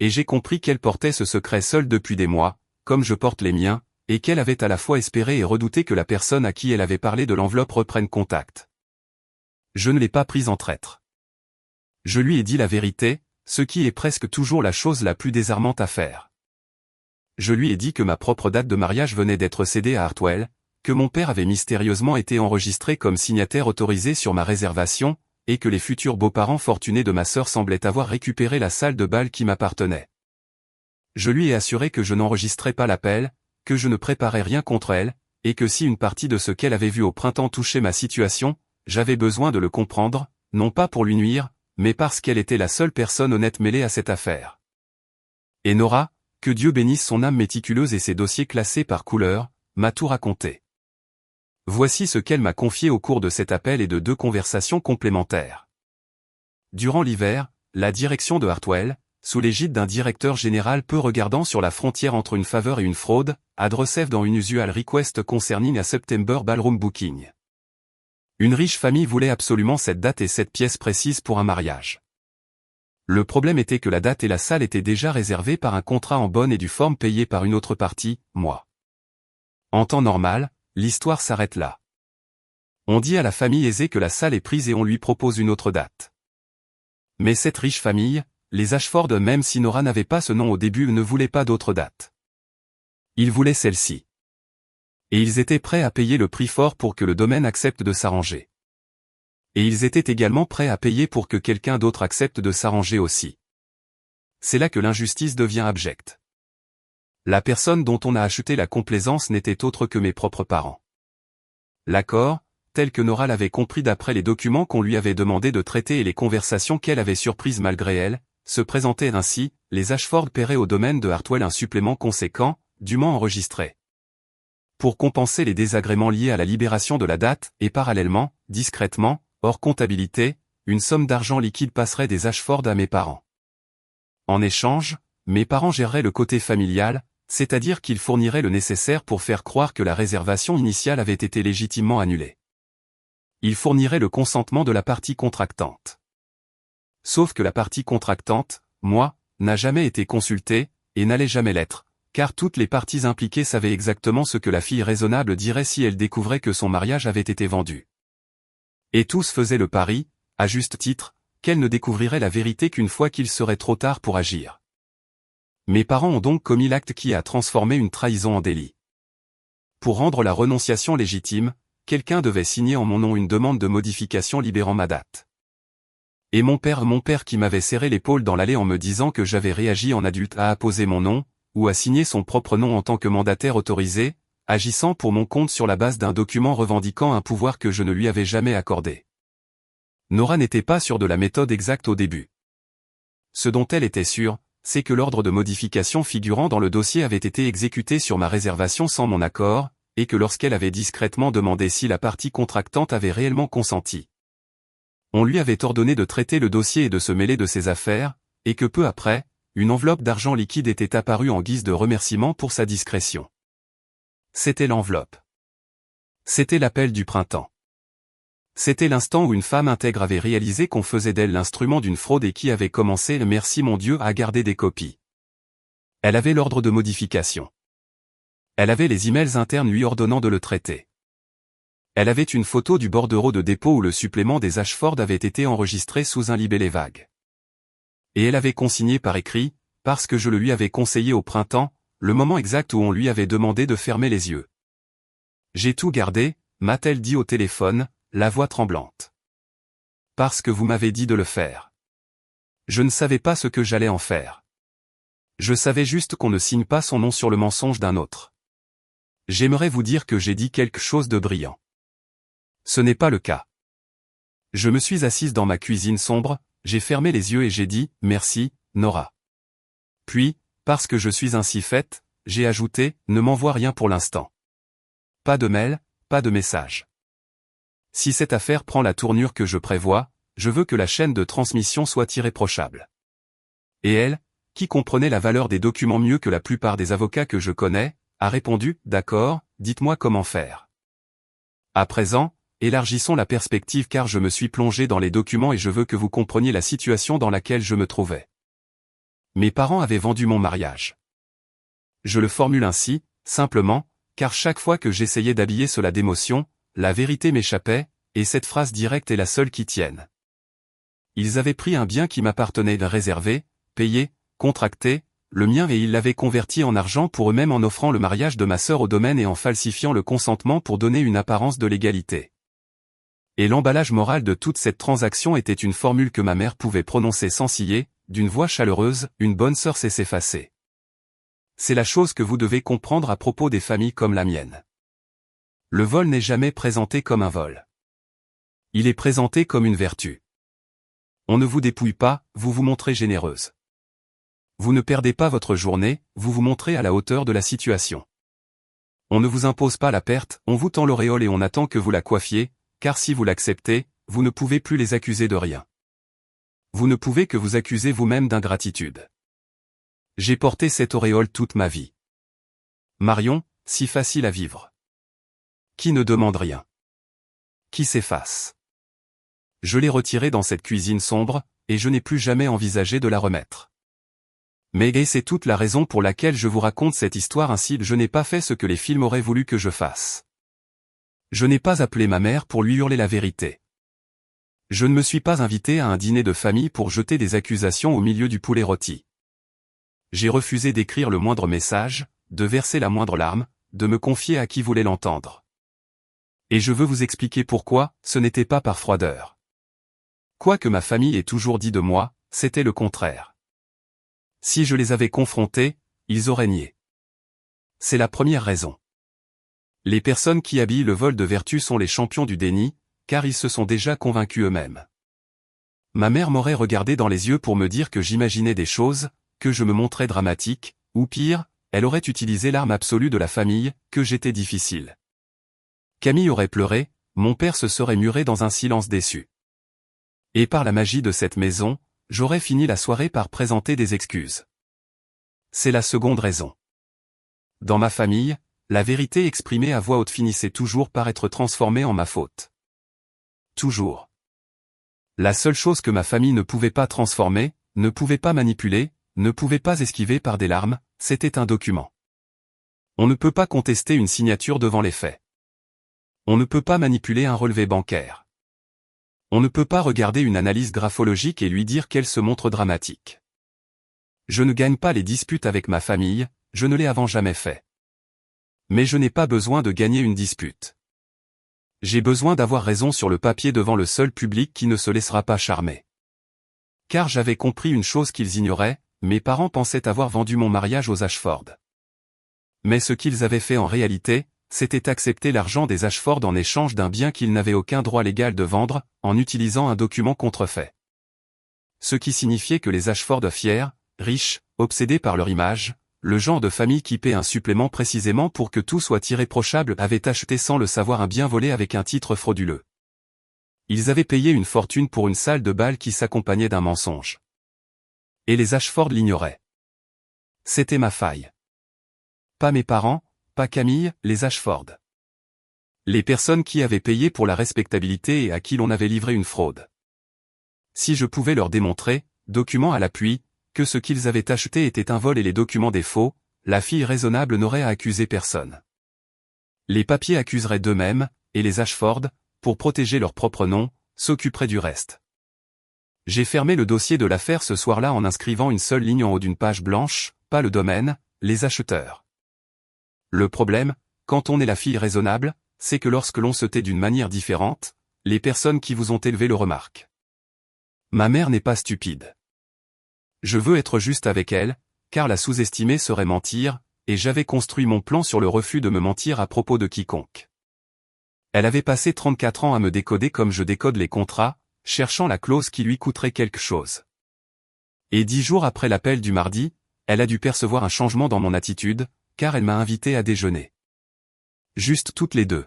Et j'ai compris qu'elle portait ce secret seule depuis des mois, comme je porte les miens, et qu'elle avait à la fois espéré et redouté que la personne à qui elle avait parlé de l'enveloppe reprenne contact. Je ne l'ai pas prise en traître. Je lui ai dit la vérité, ce qui est presque toujours la chose la plus désarmante à faire. Je lui ai dit que ma propre date de mariage venait d'être cédée à Hartwell, que mon père avait mystérieusement été enregistré comme signataire autorisé sur ma réservation, et que les futurs beaux-parents fortunés de ma sœur semblaient avoir récupéré la salle de bal qui m'appartenait. Je lui ai assuré que je n'enregistrais pas l'appel, que je ne préparais rien contre elle, et que si une partie de ce qu'elle avait vu au printemps touchait ma situation, j'avais besoin de le comprendre, non pas pour lui nuire, mais parce qu'elle était la seule personne honnête mêlée à cette affaire. Et Nora, que Dieu bénisse son âme méticuleuse et ses dossiers classés par couleur, m'a tout raconté. Voici ce qu'elle m'a confié au cours de cet appel et de 2 conversations complémentaires. Durant l'hiver, la direction de Hartwell, sous l'égide d'un directeur général peu regardant sur la frontière entre une faveur et une fraude, had received an unusual request concerning a September ballroom booking. Une riche famille voulait absolument cette date et cette pièce précise pour un mariage. Le problème était que la date et la salle étaient déjà réservées par un contrat en bonne et due forme payé par une autre partie, moi. En temps normal, l'histoire s'arrête là. On dit à la famille aisée que la salle est prise et on lui propose une autre date. Mais cette riche famille, les Ashford, même si Nora n'avait pas ce nom au début, ne voulaient pas d'autre date. Ils voulaient celle-ci. Et ils étaient prêts à payer le prix fort pour que le domaine accepte de s'arranger. Et ils étaient également prêts à payer pour que quelqu'un d'autre accepte de s'arranger aussi. C'est là que l'injustice devient abjecte. La personne dont on a acheté la complaisance n'était autre que mes propres parents. L'accord, tel que Nora l'avait compris d'après les documents qu'on lui avait demandé de traiter et les conversations qu'elle avait surprises malgré elle, se présentait ainsi, les Ashford paieraient au domaine de Hartwell un supplément conséquent, dûment enregistré. Pour compenser les désagréments liés à la libération de la date, et parallèlement, discrètement, hors comptabilité, une somme d'argent liquide passerait des Ashford à mes parents. En échange, mes parents géreraient le côté familial, c'est-à-dire qu'ils fourniraient le nécessaire pour faire croire que la réservation initiale avait été légitimement annulée. Ils fourniraient le consentement de la partie contractante. Sauf que la partie contractante, moi, n'a jamais été consultée, et n'allait jamais l'être, car toutes les parties impliquées savaient exactement ce que la fille raisonnable dirait si elle découvrait que son mariage avait été vendu. Et tous faisaient le pari, à juste titre, qu'elle ne découvrirait la vérité qu'une fois qu'il serait trop tard pour agir. Mes parents ont donc commis l'acte qui a transformé une trahison en délit. Pour rendre la renonciation légitime, quelqu'un devait signer en mon nom une demande de modification libérant ma date. Et mon père qui m'avait serré l'épaule dans l'allée en me disant que j'avais réagi en adulte a apposé mon nom, ou a signé son propre nom en tant que mandataire autorisé, agissant pour mon compte sur la base d'un document revendiquant un pouvoir que je ne lui avais jamais accordé. Nora n'était pas sûre de la méthode exacte au début. Ce dont elle était sûre, c'est que l'ordre de modification figurant dans le dossier avait été exécuté sur ma réservation sans mon accord, et que lorsqu'elle avait discrètement demandé si la partie contractante avait réellement consenti, on lui avait ordonné de traiter le dossier et de se mêler de ses affaires, et que peu après, une enveloppe d'argent liquide était apparue en guise de remerciement pour sa discrétion. C'était l'enveloppe. C'était l'appel du printemps. C'était l'instant où une femme intègre avait réalisé qu'on faisait d'elle l'instrument d'une fraude et qui avait commencé, merci mon Dieu, à garder des copies. Elle avait l'ordre de modification. Elle avait les emails internes lui ordonnant de le traiter. Elle avait une photo du bordereau de dépôt où le supplément des Ashford avait été enregistré sous un libellé vague. Et elle avait consigné par écrit, parce que je le lui avais conseillé au printemps, le moment exact où on lui avait demandé de fermer les yeux. J'ai tout gardé, m'a-t-elle dit au téléphone, la voix tremblante. Parce que vous m'avez dit de le faire. Je ne savais pas ce que j'allais en faire. Je savais juste qu'on ne signe pas son nom sur le mensonge d'un autre. J'aimerais vous dire que j'ai dit quelque chose de brillant. Ce n'est pas le cas. Je me suis assise dans ma cuisine sombre, j'ai fermé les yeux et j'ai dit « Merci, Nora ». Puis, parce que je suis ainsi faite, j'ai ajouté « Ne m'envoie rien pour l'instant. Pas de mail, pas de message. Si cette affaire prend la tournure que je prévois, je veux que la chaîne de transmission soit irréprochable. » Et elle, qui comprenait la valeur des documents mieux que la plupart des avocats que je connais, a répondu « D'accord, dites-moi comment faire. » À présent, élargissons la perspective car je me suis plongé dans les documents et je veux que vous compreniez la situation dans laquelle je me trouvais. Mes parents avaient vendu mon mariage. Je le formule ainsi, simplement, car chaque fois que j'essayais d'habiller cela d'émotion, la vérité m'échappait, et cette phrase directe est la seule qui tienne. Ils avaient pris un bien qui m'appartenait réservé, payé, contracté, le mien et ils l'avaient converti en argent pour eux-mêmes en offrant le mariage de ma sœur au domaine et en falsifiant le consentement pour donner une apparence de légalité. Et l'emballage moral de toute cette transaction était une formule que ma mère pouvait prononcer sans ciller, d'une voix chaleureuse, une bonne sœur sait s'effacer. C'est la chose que vous devez comprendre à propos des familles comme la mienne. Le vol n'est jamais présenté comme un vol. Il est présenté comme une vertu. On ne vous dépouille pas, vous vous montrez généreuse. Vous ne perdez pas votre journée, vous vous montrez à la hauteur de la situation. On ne vous impose pas la perte, on vous tend l'auréole et on attend que vous la coiffiez, car si vous l'acceptez, vous ne pouvez plus les accuser de rien. Vous ne pouvez que vous accuser vous-même d'ingratitude. J'ai porté cette auréole toute ma vie. Marion, si facile à vivre. Qui ne demande rien. Qui s'efface. Je l'ai retirée dans cette cuisine sombre, et je n'ai plus jamais envisagé de la remettre. Mais c'est toute la raison pour laquelle je vous raconte cette histoire ainsi, je n'ai pas fait ce que les films auraient voulu que je fasse. Je n'ai pas appelé ma mère pour lui hurler la vérité. Je ne me suis pas invité à un dîner de famille pour jeter des accusations au milieu du poulet rôti. J'ai refusé d'écrire le moindre message, de verser la moindre larme, de me confier à qui voulait l'entendre. Et je veux vous expliquer pourquoi, ce n'était pas par froideur. Quoi que ma famille ait toujours dit de moi, c'était le contraire. Si je les avais confrontés, ils auraient nié. C'est la première raison. Les personnes qui habillent le vol de vertu sont les champions du déni, car ils se sont déjà convaincus eux-mêmes. Ma mère m'aurait regardé dans les yeux pour me dire que j'imaginais des choses, que je me montrais dramatique, ou pire, elle aurait utilisé l'arme absolue de la famille, que j'étais difficile. Camille aurait pleuré, mon père se serait muré dans un silence déçu. Et par la magie de cette maison, j'aurais fini la soirée par présenter des excuses. C'est la seconde raison. Dans ma famille, la vérité exprimée à voix haute finissait toujours par être transformée en ma faute. Toujours. La seule chose que ma famille ne pouvait pas transformer, ne pouvait pas manipuler, ne pouvait pas esquiver par des larmes, c'était un document. On ne peut pas contester une signature devant les faits. On ne peut pas manipuler un relevé bancaire. On ne peut pas regarder une analyse graphologique et lui dire qu'elle se montre dramatique. Je ne gagne pas les disputes avec ma famille, je ne l'ai avant jamais fait. Mais je n'ai pas besoin de gagner une dispute. J'ai besoin d'avoir raison sur le papier devant le seul public qui ne se laissera pas charmer. Car j'avais compris une chose qu'ils ignoraient, mes parents pensaient avoir vendu mon mariage aux Ashford. Mais ce qu'ils avaient fait en réalité, c'était accepter l'argent des Ashford en échange d'un bien qu'ils n'avaient aucun droit légal de vendre, en utilisant un document contrefait. Ce qui signifiait que les Ashford fiers, riches, obsédés par leur image, le genre de famille qui paie un supplément précisément pour que tout soit irréprochable, avaient acheté sans le savoir un bien volé avec un titre frauduleux. Ils avaient payé une fortune pour une salle de bal qui s'accompagnait d'un mensonge. Et les Ashford l'ignoraient. C'était ma faille. Pas mes parents, pas Camille, les Ashford. Les personnes qui avaient payé pour la respectabilité et à qui l'on avait livré une fraude. Si je pouvais leur démontrer, documents à l'appui, que ce qu'ils avaient acheté était un vol et les documents des faux, la fille raisonnable n'aurait à accuser personne. Les papiers accuseraient d'eux-mêmes, et les Ashford, pour protéger leur propre nom, s'occuperaient du reste. J'ai fermé le dossier de l'affaire ce soir-là en inscrivant une seule ligne en haut d'une page blanche, pas le domaine, les acheteurs. Le problème, quand on est la fille raisonnable, c'est que lorsque l'on se tait d'une manière différente, les personnes qui vous ont élevé le remarquent. Ma mère n'est pas stupide. Je veux être juste avec elle, car la sous-estimer serait mentir, et j'avais construit mon plan sur le refus de me mentir à propos de quiconque. Elle avait passé 34 ans à me décoder comme je décode les contrats, cherchant la clause qui lui coûterait quelque chose. Et 10 jours après l'appel du mardi, elle a dû percevoir un changement dans mon attitude, car elle m'a invité à déjeuner. Juste toutes les deux.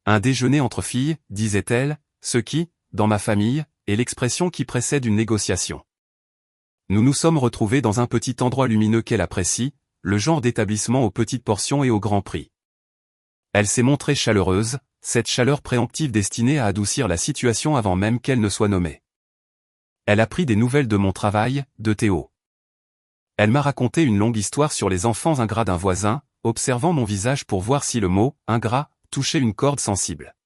Un déjeuner entre filles, disait-elle, ce qui, dans ma famille, est l'expression qui précède une négociation. Nous nous sommes retrouvés dans un petit endroit lumineux qu'elle apprécie, le genre d'établissement aux petites portions et au grand prix. Elle s'est montrée chaleureuse, cette chaleur préemptive destinée à adoucir la situation avant même qu'elle ne soit nommée. Elle a pris des nouvelles de mon travail, de Théo. Elle m'a raconté une longue histoire sur les enfants ingrats d'un voisin, observant mon visage pour voir si le mot « ingrat » touchait une corde sensible.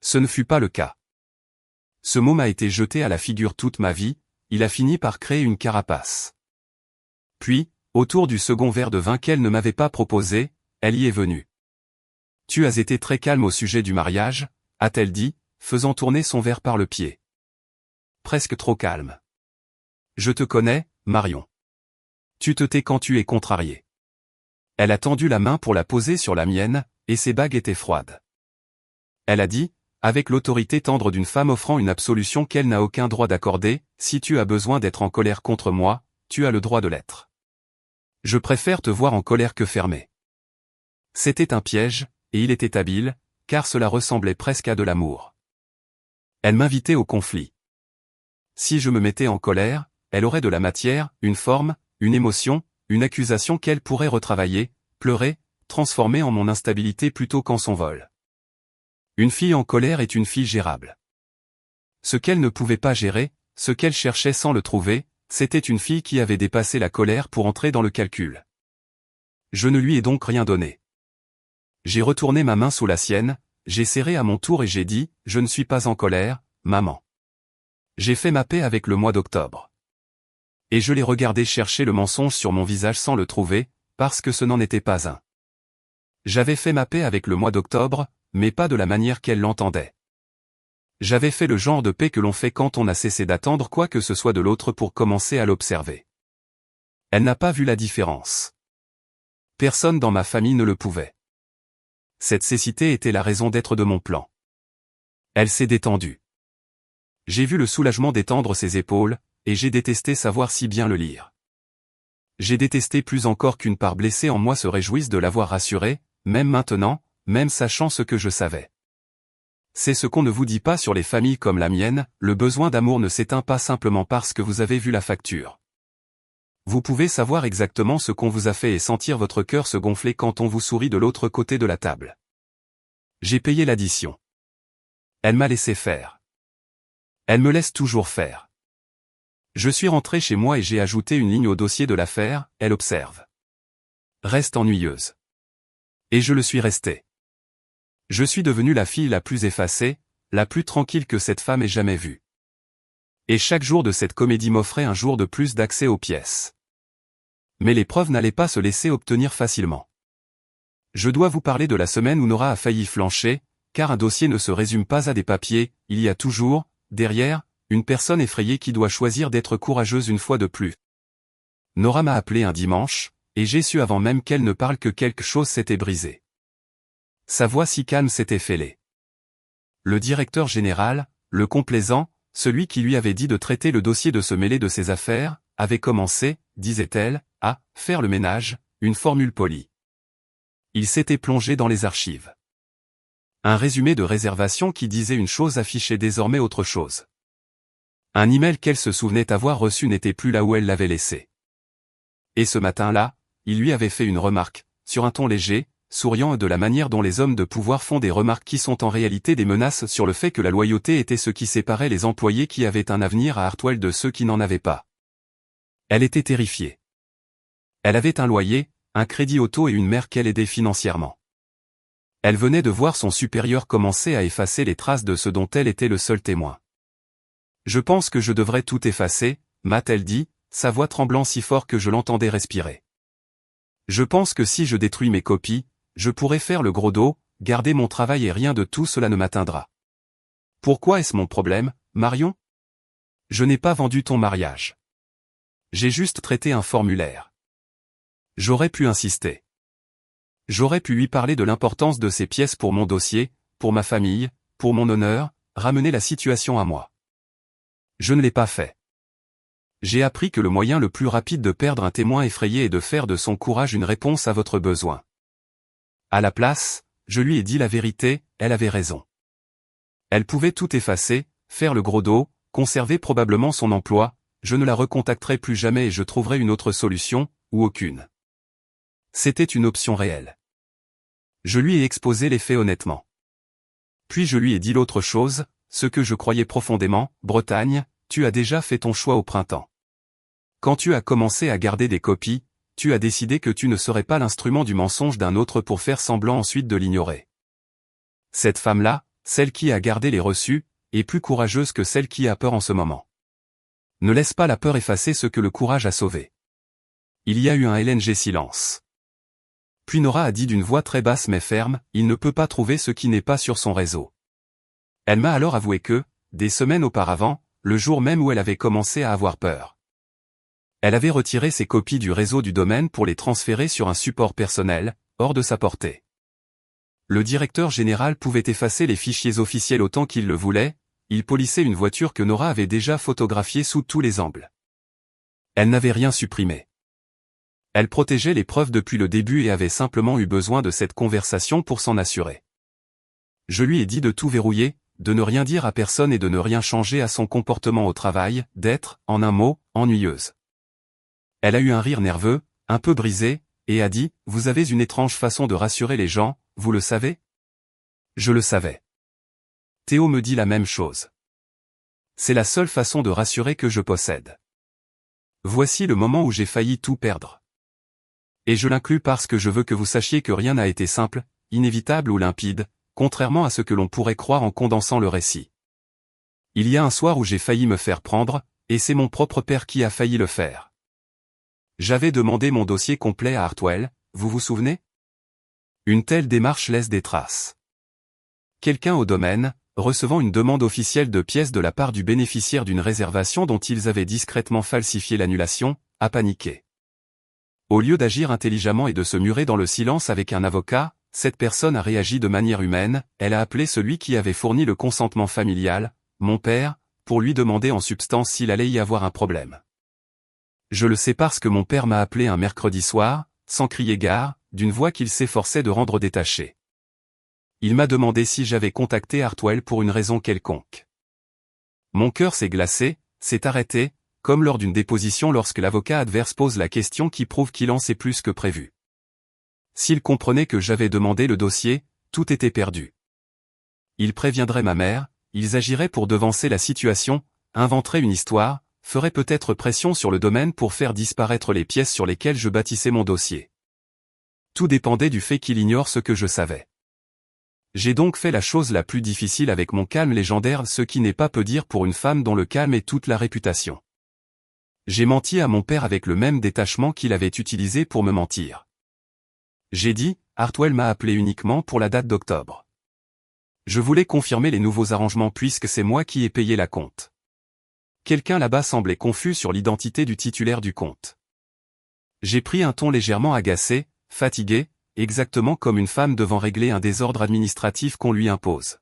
Ce ne fut pas le cas. Ce mot m'a été jeté à la figure toute ma vie, il a fini par créer une carapace. Puis, autour du second verre de vin qu'elle ne m'avait pas proposé, elle y est venue. « Tu as été très calme au sujet du mariage », a-t-elle dit, faisant tourner son verre par le pied. Presque trop calme. Je te connais, Marion. Tu te tais quand tu es contrarié. Elle a tendu la main pour la poser sur la mienne, et ses bagues étaient froides. Elle a dit, avec l'autorité tendre d'une femme offrant une absolution qu'elle n'a aucun droit d'accorder, « Si tu as besoin d'être en colère contre moi, tu as le droit de l'être. Je préfère te voir en colère que fermée. » C'était un piège, et il était habile, car cela ressemblait presque à de l'amour. Elle m'invitait au conflit. Si je me mettais en colère, elle aurait de la matière, une forme, une émotion, une accusation qu'elle pourrait retravailler, pleurer, transformer en mon instabilité plutôt qu'en son vol. Une fille en colère est une fille gérable. Ce qu'elle ne pouvait pas gérer, ce qu'elle cherchait sans le trouver, c'était une fille qui avait dépassé la colère pour entrer dans le calcul. Je ne lui ai donc rien donné. J'ai retourné ma main sous la sienne, j'ai serré à mon tour et j'ai dit, « Je ne suis pas en colère, maman. » J'ai fait ma paix avec le mois d'octobre. Et je l'ai regardé chercher le mensonge sur mon visage sans le trouver, parce que ce n'en était pas un. J'avais fait ma paix avec le mois d'octobre, mais pas de la manière qu'elle l'entendait. J'avais fait le genre de paix que l'on fait quand on a cessé d'attendre quoi que ce soit de l'autre pour commencer à l'observer. Elle n'a pas vu la différence. Personne dans ma famille ne le pouvait. Cette cécité était la raison d'être de mon plan. Elle s'est détendue. J'ai vu le soulagement détendre ses épaules, et j'ai détesté savoir si bien le lire. J'ai détesté plus encore qu'une part blessée en moi se réjouisse de l'avoir rassurée, même maintenant, même sachant ce que je savais. C'est ce qu'on ne vous dit pas sur les familles comme la mienne, le besoin d'amour ne s'éteint pas simplement parce que vous avez vu la facture. Vous pouvez savoir exactement ce qu'on vous a fait et sentir votre cœur se gonfler quand on vous sourit de l'autre côté de la table. J'ai payé l'addition. Elle m'a laissé faire. Elle me laisse toujours faire. Je suis rentré chez moi et j'ai ajouté une ligne au dossier de l'affaire, elle observe. Reste ennuyeuse. Et je le suis resté. Je suis devenu la fille la plus effacée, la plus tranquille que cette femme ait jamais vue. Et chaque jour de cette comédie m'offrait un jour de plus d'accès aux pièces. Mais les preuves n'allaient pas se laisser obtenir facilement. Je dois vous parler de la semaine où Nora a failli flancher, car un dossier ne se résume pas à des papiers, il y a toujours, derrière, une personne effrayée qui doit choisir d'être courageuse une fois de plus. Nora m'a appelé un dimanche, et j'ai su avant même qu'elle ne parle que quelque chose s'était brisé. Sa voix si calme s'était fêlée. Le directeur général, le complaisant, celui qui lui avait dit de traiter le dossier de se mêler de ses affaires, avait commencé, disait-elle, à « faire le ménage », une formule polie. Il s'était plongé dans les archives. Un résumé de réservation qui disait une chose affichait désormais autre chose. Un email qu'elle se souvenait avoir reçu n'était plus là où elle l'avait laissé. Et ce matin-là, il lui avait fait une remarque, sur un ton léger, souriant et de la manière dont les hommes de pouvoir font des remarques qui sont en réalité des menaces sur le fait que la loyauté était ce qui séparait les employés qui avaient un avenir à Hartwell de ceux qui n'en avaient pas. Elle était terrifiée. Elle avait un loyer, un crédit auto et une mère qu'elle aidait financièrement. Elle venait de voir son supérieur commencer à effacer les traces de ce dont elle était le seul témoin. Je pense que je devrais tout effacer, m'a-t-elle dit, sa voix tremblant si fort que je l'entendais respirer. Je pense que si je détruis mes copies, je pourrai faire le gros dos, garder mon travail et rien de tout cela ne m'atteindra. Pourquoi est-ce mon problème, Marion? Je n'ai pas vendu ton mariage. J'ai juste traité un formulaire. J'aurais pu insister. J'aurais pu lui parler de l'importance de ces pièces pour mon dossier, pour ma famille, pour mon honneur, ramener la situation à moi. Je ne l'ai pas fait. J'ai appris que le moyen le plus rapide de perdre un témoin effrayé est de faire de son courage une réponse à votre besoin. À la place, je lui ai dit la vérité, elle avait raison. Elle pouvait tout effacer, faire le gros dos, conserver probablement son emploi, je ne la recontacterai plus jamais et je trouverai une autre solution, ou aucune. C'était une option réelle. Je lui ai exposé les faits honnêtement. Puis je lui ai dit l'autre chose, ce que je croyais profondément, Bretagne, tu as déjà fait ton choix au printemps. Quand tu as commencé à garder des copies, tu as décidé que tu ne serais pas l'instrument du mensonge d'un autre pour faire semblant ensuite de l'ignorer. Cette femme-là, celle qui a gardé les reçus, est plus courageuse que celle qui a peur en ce moment. Ne laisse pas la peur effacer ce que le courage a sauvé. Il y a eu un LNG silence. Puis Nora a dit d'une voix très basse mais ferme, il ne peut pas trouver ce qui n'est pas sur son réseau. Elle m'a alors avoué que, des semaines auparavant, le jour même où elle avait commencé à avoir peur, elle avait retiré ses copies du réseau du domaine pour les transférer sur un support personnel, hors de sa portée. Le directeur général pouvait effacer les fichiers officiels autant qu'il le voulait, il polissait une voiture que Nora avait déjà photographiée sous tous les angles. Elle n'avait rien supprimé. Elle protégeait les preuves depuis le début et avait simplement eu besoin de cette conversation pour s'en assurer. Je lui ai dit de tout verrouiller, de ne rien dire à personne et de ne rien changer à son comportement au travail, d'être, en un mot, ennuyeuse. Elle a eu un rire nerveux, un peu brisé, et a dit, « Vous avez une étrange façon de rassurer les gens, vous le savez ?» Je le savais. Théo me dit la même chose. C'est la seule façon de rassurer que je possède. Voici le moment où j'ai failli tout perdre. Et je l'inclus parce que je veux que vous sachiez que rien n'a été simple, inévitable ou limpide, contrairement à ce que l'on pourrait croire en condensant le récit. Il y a un soir où j'ai failli me faire prendre, et c'est mon propre père qui a failli le faire. J'avais demandé mon dossier complet à Hartwell, vous vous souvenez? Une telle démarche laisse des traces. Quelqu'un au domaine, recevant une demande officielle de pièces de la part du bénéficiaire d'une réservation dont ils avaient discrètement falsifié l'annulation, a paniqué. Au lieu d'agir intelligemment et de se murer dans le silence avec un avocat, cette personne a réagi de manière humaine, elle a appelé celui qui avait fourni le consentement familial, mon père, pour lui demander en substance s'il allait y avoir un problème. Je le sais parce que mon père m'a appelé un mercredi soir, sans crier gare, d'une voix qu'il s'efforçait de rendre détachée. Il m'a demandé si j'avais contacté Hartwell pour une raison quelconque. Mon cœur s'est glacé, s'est arrêté, comme lors d'une déposition lorsque l'avocat adverse pose la question qui prouve qu'il en sait plus que prévu. S'il comprenait que j'avais demandé le dossier, tout était perdu. Ils préviendraient ma mère, ils agiraient pour devancer la situation, inventeraient une histoire, feraient peut-être pression sur le domaine pour faire disparaître les pièces sur lesquelles je bâtissais mon dossier. Tout dépendait du fait qu'il ignore ce que je savais. J'ai donc fait la chose la plus difficile avec mon calme légendaire, ce qui n'est pas peu dire pour une femme dont le calme est toute la réputation. J'ai menti à mon père avec le même détachement qu'il avait utilisé pour me mentir. J'ai dit, Hartwell m'a appelé uniquement pour la date d'octobre. Je voulais confirmer les nouveaux arrangements puisque c'est moi qui ai payé la compte. Quelqu'un là-bas semblait confus sur l'identité du titulaire du compte. J'ai pris un ton légèrement agacé, fatigué, exactement comme une femme devant régler un désordre administratif qu'on lui impose.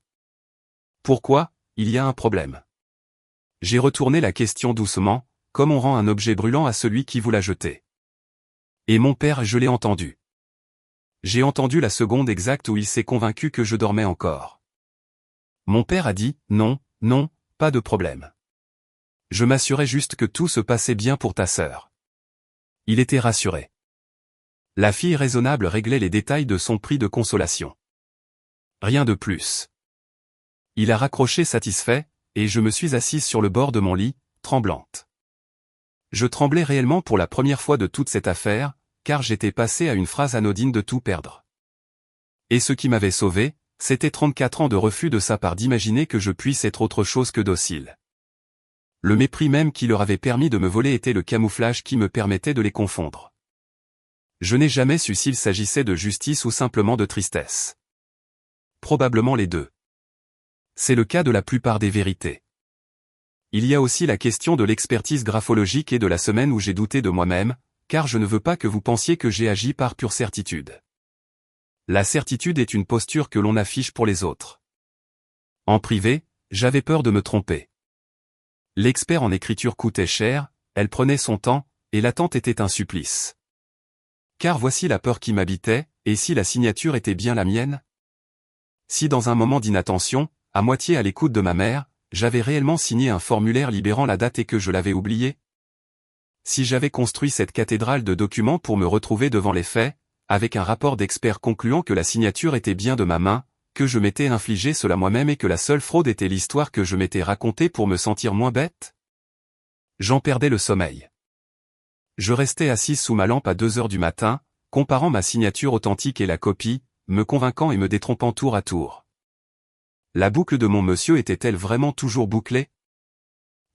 Pourquoi? Il y a un problème. J'ai retourné la question doucement, comme on rend un objet brûlant à celui qui vous l'a jeté. Et mon père, je l'ai entendu. J'ai entendu la seconde exacte où il s'est convaincu que je dormais encore. Mon père a dit, non, non, pas de problème. Je m'assurais juste que tout se passait bien pour ta sœur. Il était rassuré. La fille raisonnable réglait les détails de son prix de consolation. Rien de plus. Il a raccroché satisfait, et je me suis assise sur le bord de mon lit, tremblante. Je tremblais réellement pour la première fois de toute cette affaire, car j'étais passé à une phrase anodine de tout perdre. Et ce qui m'avait sauvé, c'était 34 ans de refus de sa part d'imaginer que je puisse être autre chose que docile. Le mépris même qui leur avait permis de me voler était le camouflage qui me permettait de les confondre. Je n'ai jamais su s'il s'agissait de justice ou simplement de tristesse. Probablement les deux. C'est le cas de la plupart des vérités. Il y a aussi la question de l'expertise graphologique et de la semaine où j'ai douté de moi-même, car je ne veux pas que vous pensiez que j'ai agi par pure certitude. La certitude est une posture que l'on affiche pour les autres. En privé, j'avais peur de me tromper. L'expert en écriture coûtait cher, elle prenait son temps, et l'attente était un supplice. Car voici la peur qui m'habitait, et si la signature était bien la mienne? Si dans un moment d'inattention, à moitié à l'écoute de ma mère, j'avais réellement signé un formulaire libérant la date et que je l'avais oublié? Si j'avais construit cette cathédrale de documents pour me retrouver devant les faits, avec un rapport d'expert concluant que la signature était bien de ma main, que je m'étais infligé cela moi-même et que la seule fraude était l'histoire que je m'étais racontée pour me sentir moins bête? J'en perdais le sommeil. Je restais assise sous ma lampe à 2 heures du matin, comparant ma signature authentique et la copie, me convainquant et me détrompant tour à tour. La boucle de mon monsieur était-elle vraiment toujours bouclée?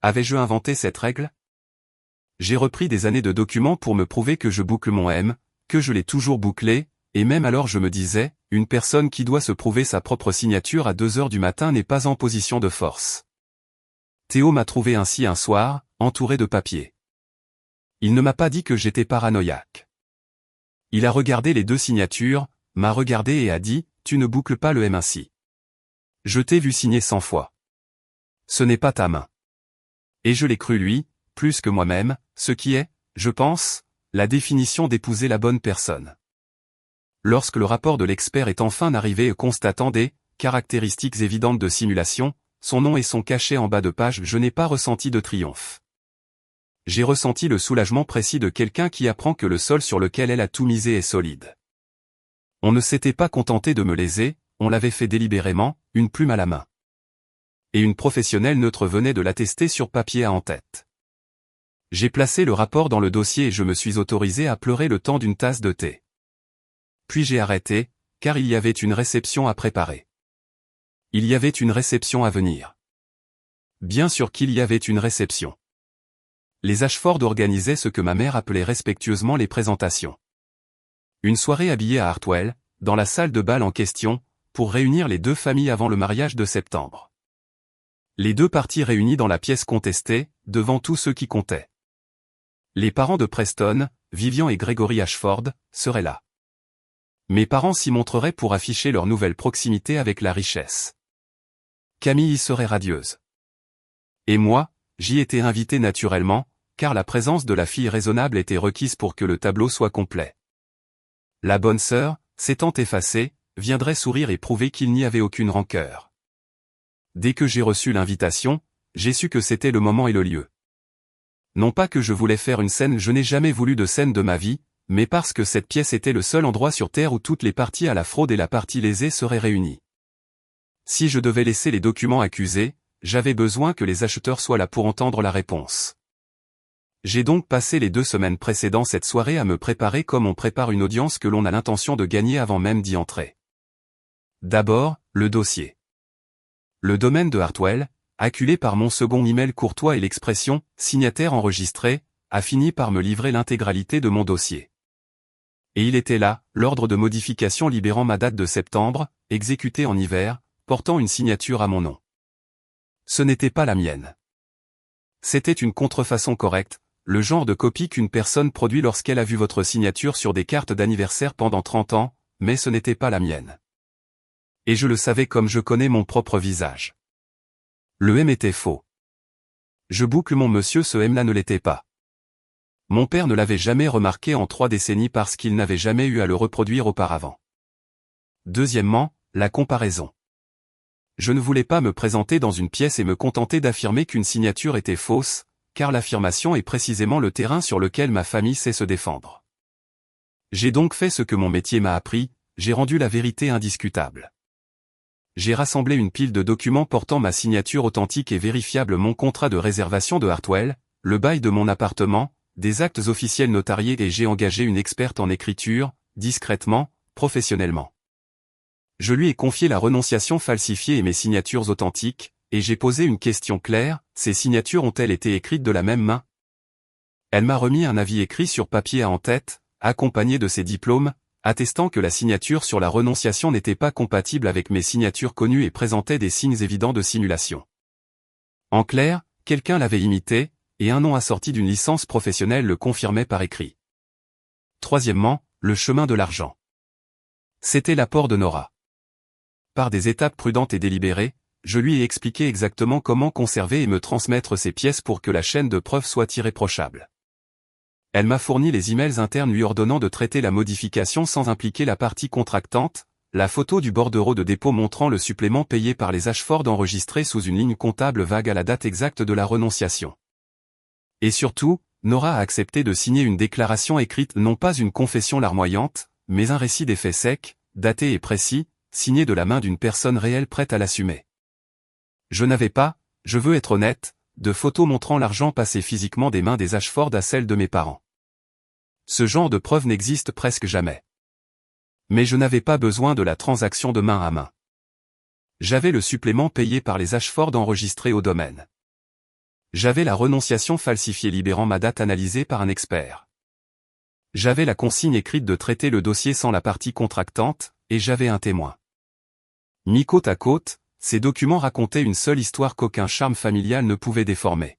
Avais-je inventé cette règle? J'ai repris des années de documents pour me prouver que je boucle mon M, que je l'ai toujours bouclé, et même alors je me disais, une personne qui doit se prouver sa propre signature à 2 heures du matin n'est pas en position de force. Théo m'a trouvé ainsi un soir, entouré de papiers. Il ne m'a pas dit que j'étais paranoïaque. Il a regardé les 2 signatures, m'a regardé et a dit, tu ne boucles pas le M ainsi. Je t'ai vu signer 100 fois. Ce n'est pas ta main. Et je l'ai cru lui, plus que moi-même, ce qui est, je pense, la définition d'épouser la bonne personne. Lorsque le rapport de l'expert est enfin arrivé constatant des caractéristiques évidentes de simulation, son nom et son cachet en bas de page, je n'ai pas ressenti de triomphe. J'ai ressenti le soulagement précis de quelqu'un qui apprend que le sol sur lequel elle a tout misé est solide. On ne s'était pas contenté de me léser, on l'avait fait délibérément, une plume à la main. Et une professionnelle neutre venait de l'attester sur papier à en-tête. J'ai placé le rapport dans le dossier et je me suis autorisé à pleurer le temps d'une tasse de thé. Puis j'ai arrêté, car il y avait une réception à préparer. Il y avait une réception à venir. Bien sûr qu'il y avait une réception. Les Ashford organisaient ce que ma mère appelait respectueusement les présentations. Une soirée habillée à Hartwell, dans la salle de bal en question, pour réunir les 2 familles avant le mariage de septembre. Les 2 parties réunies dans la pièce contestée, devant tous ceux qui comptaient. Les parents de Preston, Vivian et Gregory Ashford, seraient là. Mes parents s'y montreraient pour afficher leur nouvelle proximité avec la richesse. Camille y serait radieuse. Et moi, j'y étais invité naturellement, car la présence de la fille raisonnable était requise pour que le tableau soit complet. La bonne sœur, s'étant effacée, viendrait sourire et prouver qu'il n'y avait aucune rancœur. Dès que j'ai reçu l'invitation, j'ai su que c'était le moment et le lieu. Non pas que je voulais faire une scène, je n'ai jamais voulu de scène de ma vie, mais parce que cette pièce était le seul endroit sur Terre où toutes les parties à la fraude et la partie lésée seraient réunies. Si je devais laisser les documents accusés, j'avais besoin que les acheteurs soient là pour entendre la réponse. J'ai donc passé les 2 semaines précédant cette soirée à me préparer comme on prépare une audience que l'on a l'intention de gagner avant même d'y entrer. D'abord, le dossier. Le domaine de Hartwell, acculé par mon second email courtois et l'expression « signataire enregistré », a fini par me livrer l'intégralité de mon dossier. Et il était là, l'ordre de modification libérant ma date de septembre, exécuté en hiver, portant une signature à mon nom. Ce n'était pas la mienne. C'était une contrefaçon correcte, le genre de copie qu'une personne produit lorsqu'elle a vu votre signature sur des cartes d'anniversaire pendant 30 ans, mais ce n'était pas la mienne. Et je le savais comme je connais mon propre visage. Le M était faux. Je boucle mon monsieur, ce M-là ne l'était pas. Mon père ne l'avait jamais remarqué en 3 décennies parce qu'il n'avait jamais eu à le reproduire auparavant. Deuxièmement, la comparaison. Je ne voulais pas me présenter dans une pièce et me contenter d'affirmer qu'une signature était fausse, car l'affirmation est précisément le terrain sur lequel ma famille sait se défendre. J'ai donc fait ce que mon métier m'a appris, j'ai rendu la vérité indiscutable. J'ai rassemblé une pile de documents portant ma signature authentique et vérifiable, mon contrat de réservation de Hartwell, le bail de mon appartement, des actes officiels notariés et j'ai engagé une experte en écriture, discrètement, professionnellement. Je lui ai confié la renonciation falsifiée et mes signatures authentiques, et j'ai posé une question claire, ces signatures ont-elles été écrites de la même main? Elle m'a remis un avis écrit sur papier à en-tête, accompagné de ses diplômes, attestant que la signature sur la renonciation n'était pas compatible avec mes signatures connues et présentait des signes évidents de simulation. En clair, quelqu'un l'avait imité, et un nom assorti d'une licence professionnelle le confirmait par écrit. Troisièmement, le chemin de l'argent. C'était l'apport de Nora. Par des étapes prudentes et délibérées, je lui ai expliqué exactement comment conserver et me transmettre ces pièces pour que la chaîne de preuve soit irréprochable. Elle m'a fourni les emails internes lui ordonnant de traiter la modification sans impliquer la partie contractante, la photo du bordereau de dépôt montrant le supplément payé par les Ashford enregistré sous une ligne comptable vague à la date exacte de la renonciation. Et surtout, Nora a accepté de signer une déclaration écrite, non pas une confession larmoyante, mais un récit des faits secs, daté et précis, signé de la main d'une personne réelle prête à l'assumer. Je n'avais pas, je veux être honnête, de photos montrant l'argent passé physiquement des mains des Ashford à celles de mes parents. Ce genre de preuve n'existe presque jamais. Mais je n'avais pas besoin de la transaction de main à main. J'avais le supplément payé par les Ashford enregistré au domaine. J'avais la renonciation falsifiée libérant ma date analysée par un expert. J'avais la consigne écrite de traiter le dossier sans la partie contractante, et j'avais un témoin. Mis côte à côte, ces documents racontaient une seule histoire qu'aucun charme familial ne pouvait déformer.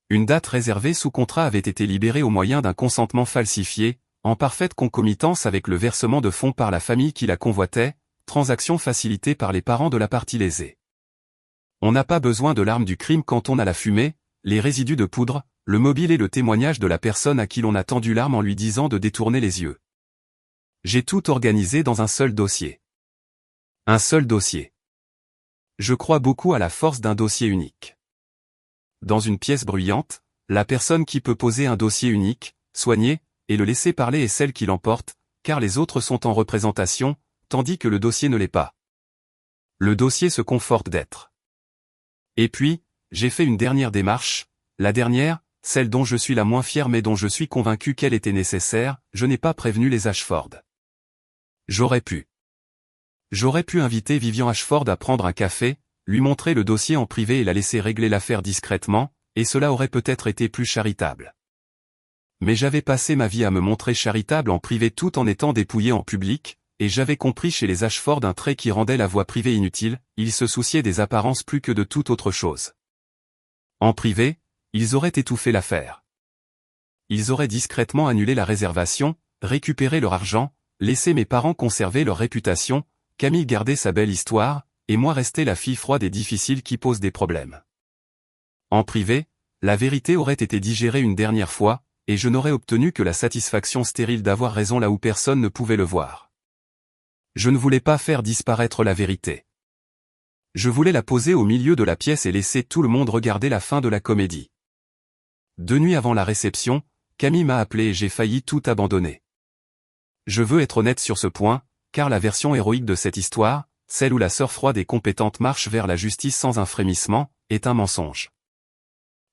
Une date réservée sous contrat avait été libérée au moyen d'un consentement falsifié, en parfaite concomitance avec le versement de fonds par la famille qui la convoitait, transaction facilitée par les parents de la partie lésée. On n'a pas besoin de l'arme du crime quand on a la fumée, les résidus de poudre, le mobile et le témoignage de la personne à qui l'on a tendu l'arme en lui disant de détourner les yeux. J'ai tout organisé dans un seul dossier. Un seul dossier. Je crois beaucoup à la force d'un dossier unique. Dans une pièce bruyante, la personne qui peut poser un dossier unique, soigner, et le laisser parler est celle qui l'emporte, car les autres sont en représentation, tandis que le dossier ne l'est pas. Le dossier se conforte d'être. Et puis, j'ai fait une dernière démarche, la dernière, celle dont je suis la moins fière mais dont je suis convaincu qu'elle était nécessaire, je n'ai pas prévenu les Ashford. J'aurais pu inviter Vivian Ashford à prendre un café, lui montrer le dossier en privé et la laisser régler l'affaire discrètement, et cela aurait peut-être été plus charitable. Mais j'avais passé ma vie à me montrer charitable en privé tout en étant dépouillé en public, et j'avais compris chez les Ashford un trait qui rendait la voie privée inutile, ils se souciaient des apparences plus que de toute autre chose. En privé, ils auraient étouffé l'affaire. Ils auraient discrètement annulé la réservation, récupéré leur argent, laissé mes parents conserver leur réputation, Camille garder sa belle histoire, et moi rester la fille froide et difficile qui pose des problèmes. En privé, la vérité aurait été digérée une dernière fois, et je n'aurais obtenu que la satisfaction stérile d'avoir raison là où personne ne pouvait le voir. Je ne voulais pas faire disparaître la vérité. Je voulais la poser au milieu de la pièce et laisser tout le monde regarder la fin de la comédie. 2 nuits avant la réception, Camille m'a appelé et j'ai failli tout abandonner. Je veux être honnête sur ce point, car la version héroïque de cette histoire, celle où la sœur froide et compétente marche vers la justice sans un frémissement, est un mensonge.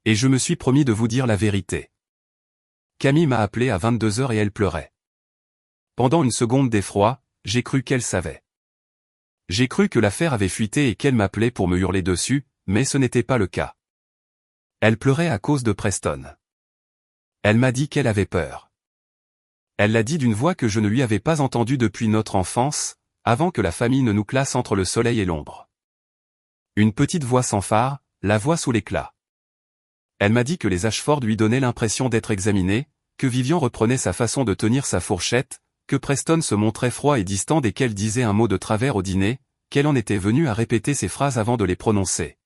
Et je me suis promis de vous dire la vérité. Camille m'a appelé à 22h et elle pleurait. Pendant une seconde d'effroi, j'ai cru qu'elle savait. J'ai cru que l'affaire avait fuité et qu'elle m'appelait pour me hurler dessus, mais ce n'était pas le cas. Elle pleurait à cause de Preston. Elle m'a dit qu'elle avait peur. Elle l'a dit d'une voix que je ne lui avais pas entendue depuis notre enfance, avant que la famille ne nous classe entre le soleil et l'ombre. Une petite voix sans phare, la voix sous l'éclat. Elle m'a dit que les Ashford lui donnaient l'impression d'être examinés, que Vivian reprenait sa façon de tenir sa fourchette, que Preston se montrait froid et distant dès qu'elle disait un mot de travers au dîner, qu'elle en était venue à répéter ses phrases avant de les prononcer.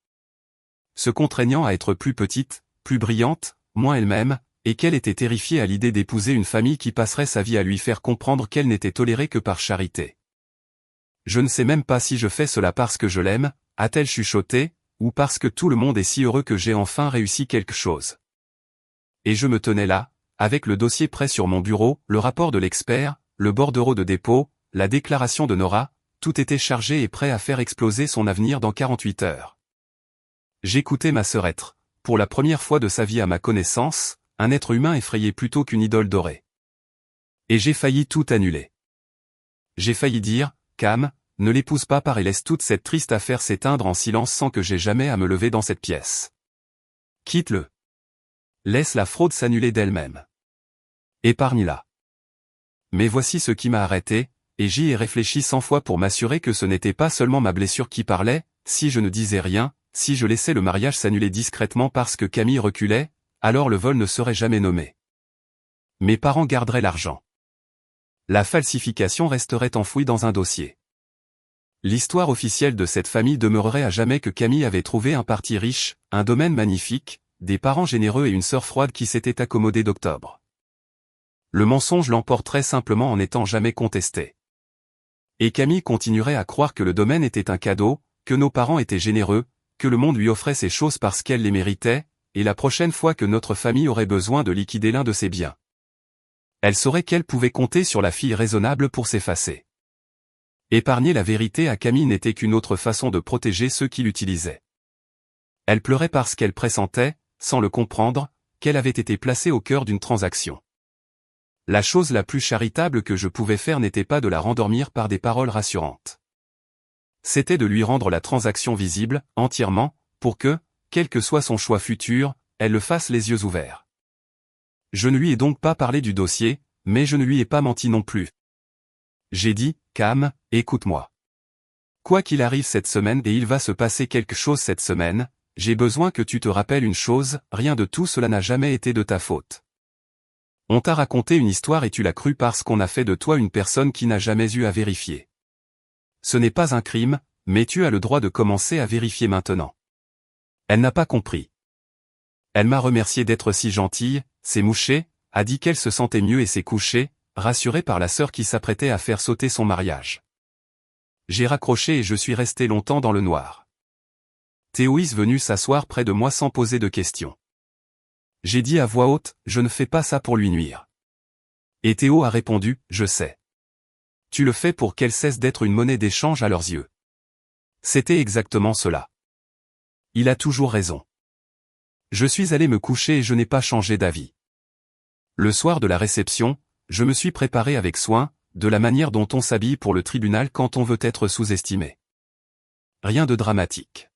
Se contraignant à être plus petite, plus brillante, moins elle-même, et qu'elle était terrifiée à l'idée d'épouser une famille qui passerait sa vie à lui faire comprendre qu'elle n'était tolérée que par charité. Je ne sais même pas si je fais cela parce que je l'aime, a-t-elle chuchoté, ou parce que tout le monde est si heureux que j'ai enfin réussi quelque chose. Et je me tenais là, avec le dossier prêt sur mon bureau, le rapport de l'expert, le bordereau de dépôt, la déclaration de Nora, tout était chargé et prêt à faire exploser son avenir dans 48 heures. J'écoutais ma sœur être, pour la première fois de sa vie à ma connaissance, un être humain effrayé plutôt qu'une idole dorée. Et j'ai failli tout annuler. J'ai failli dire, Cam, ne l'épouse pas et laisse toute cette triste affaire s'éteindre en silence sans que j'aie jamais à me lever dans cette pièce. Quitte-le. Laisse la fraude s'annuler d'elle-même. Épargne-la. Mais voici ce qui m'a arrêté, et j'y ai réfléchi 100 fois pour m'assurer que ce n'était pas seulement ma blessure qui parlait, si je ne disais rien, si je laissais le mariage s'annuler discrètement parce que Camille reculait, alors le vol ne serait jamais nommé. Mes parents garderaient l'argent. La falsification resterait enfouie dans un dossier. L'histoire officielle de cette famille demeurerait à jamais que Camille avait trouvé un parti riche, un domaine magnifique, des parents généreux et une sœur froide qui s'était accommodée d'Octobre. Le mensonge l'emporterait simplement en n'étant jamais contesté. Et Camille continuerait à croire que le domaine était un cadeau, que nos parents étaient généreux, que le monde lui offrait ces choses parce qu'elle les méritait, et la prochaine fois que notre famille aurait besoin de liquider l'un de ses biens, elle saurait qu'elle pouvait compter sur la fille raisonnable pour s'effacer. Épargner la vérité à Camille n'était qu'une autre façon de protéger ceux qui l'utilisaient. Elle pleurait parce qu'elle pressentait, sans le comprendre, qu'elle avait été placée au cœur d'une transaction. La chose la plus charitable que je pouvais faire n'était pas de la rendormir par des paroles rassurantes. C'était de lui rendre la transaction visible, entièrement, pour que, quel que soit son choix futur, elle le fasse les yeux ouverts. Je ne lui ai donc pas parlé du dossier, mais je ne lui ai pas menti non plus. J'ai dit, Cam, écoute-moi. Quoi qu'il arrive cette semaine et il va se passer quelque chose cette semaine, j'ai besoin que tu te rappelles une chose, rien de tout cela n'a jamais été de ta faute. On t'a raconté une histoire et tu l'as crue parce qu'on a fait de toi une personne qui n'a jamais eu à vérifier. Ce n'est pas un crime, mais tu as le droit de commencer à vérifier maintenant. Elle n'a pas compris. Elle m'a remercié d'être si gentille, s'est mouchée, a dit qu'elle se sentait mieux et s'est couchée, rassurée par la sœur qui s'apprêtait à faire sauter son mariage. J'ai raccroché et je suis resté longtemps dans le noir. Théoïse venue s'asseoir près de moi sans poser de questions. J'ai dit à voix haute, je ne fais pas ça pour lui nuire. Et Théo a répondu, je sais. Tu le fais pour qu'elle cesse d'être une monnaie d'échange à leurs yeux. C'était exactement cela. Il a toujours raison. Je suis allé me coucher et je n'ai pas changé d'avis. Le soir de la réception, je me suis préparé avec soin, de la manière dont on s'habille pour le tribunal quand on veut être sous-estimé. Rien de dramatique.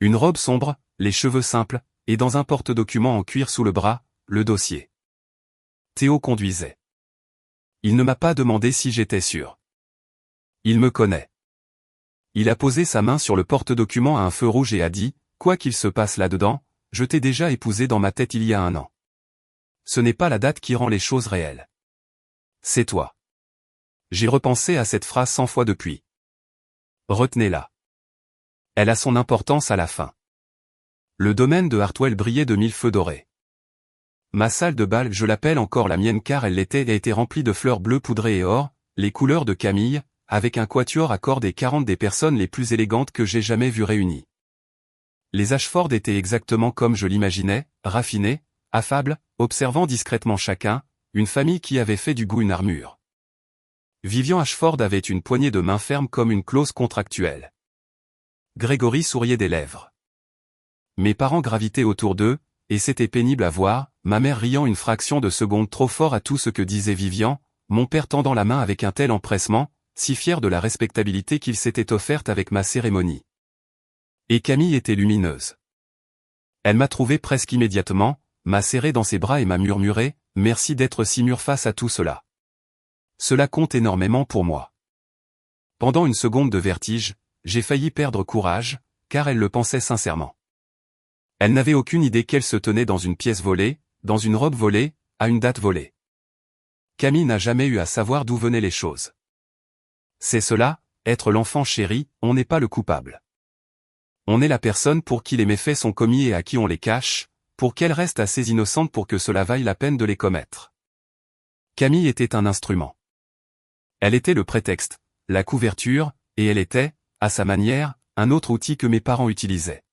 Une robe sombre, les cheveux simples, et dans un porte-document en cuir sous le bras, le dossier. Théo conduisait. Il ne m'a pas demandé si j'étais sûr. Il me connaît. Il a posé sa main sur le porte-document à un feu rouge et a dit, quoi qu'il se passe là-dedans, je t'ai déjà épousé dans ma tête il y a 1 an. Ce n'est pas la date qui rend les choses réelles. C'est toi. J'ai repensé à cette phrase 100 fois depuis. Retenez-la. Elle a son importance à la fin. Le domaine de Hartwell brillait de 1000 feux dorés. Ma salle de bal, je l'appelle encore la mienne car elle l'était et était remplie de fleurs bleues poudrées et or, les couleurs de Camille, avec un quatuor à cordes et 40 des personnes les plus élégantes que j'ai jamais vues réunies. Les Ashford étaient exactement comme je l'imaginais, raffinés, affables, observant discrètement chacun, une famille qui avait fait du goût une armure. Vivian Ashford avait une poignée de main ferme comme une clause contractuelle. Grégory souriait des lèvres. Mes parents gravitaient autour d'eux, et c'était pénible à voir, ma mère riant une fraction de seconde trop fort à tout ce que disait Vivian, mon père tendant la main avec un tel empressement, si fier de la respectabilité qu'il s'était offerte avec ma cérémonie. Et Camille était lumineuse. Elle m'a trouvé presque immédiatement, m'a serré dans ses bras et m'a murmuré, « Merci d'être si mûr face à tout cela. Cela compte énormément pour moi. » Pendant une seconde de vertige, j'ai failli perdre courage, car elle le pensait sincèrement. Elle n'avait aucune idée qu'elle se tenait dans une pièce volée, dans une robe volée, à une date volée. Camille n'a jamais eu à savoir d'où venaient les choses. C'est cela, être l'enfant chéri, on n'est pas le coupable. On est la personne pour qui les méfaits sont commis et à qui on les cache, pour qu'elle reste assez innocente pour que cela vaille la peine de les commettre. Camille était un instrument. Elle était le prétexte, la couverture, et elle était, à sa manière, un autre outil que mes parents utilisaient.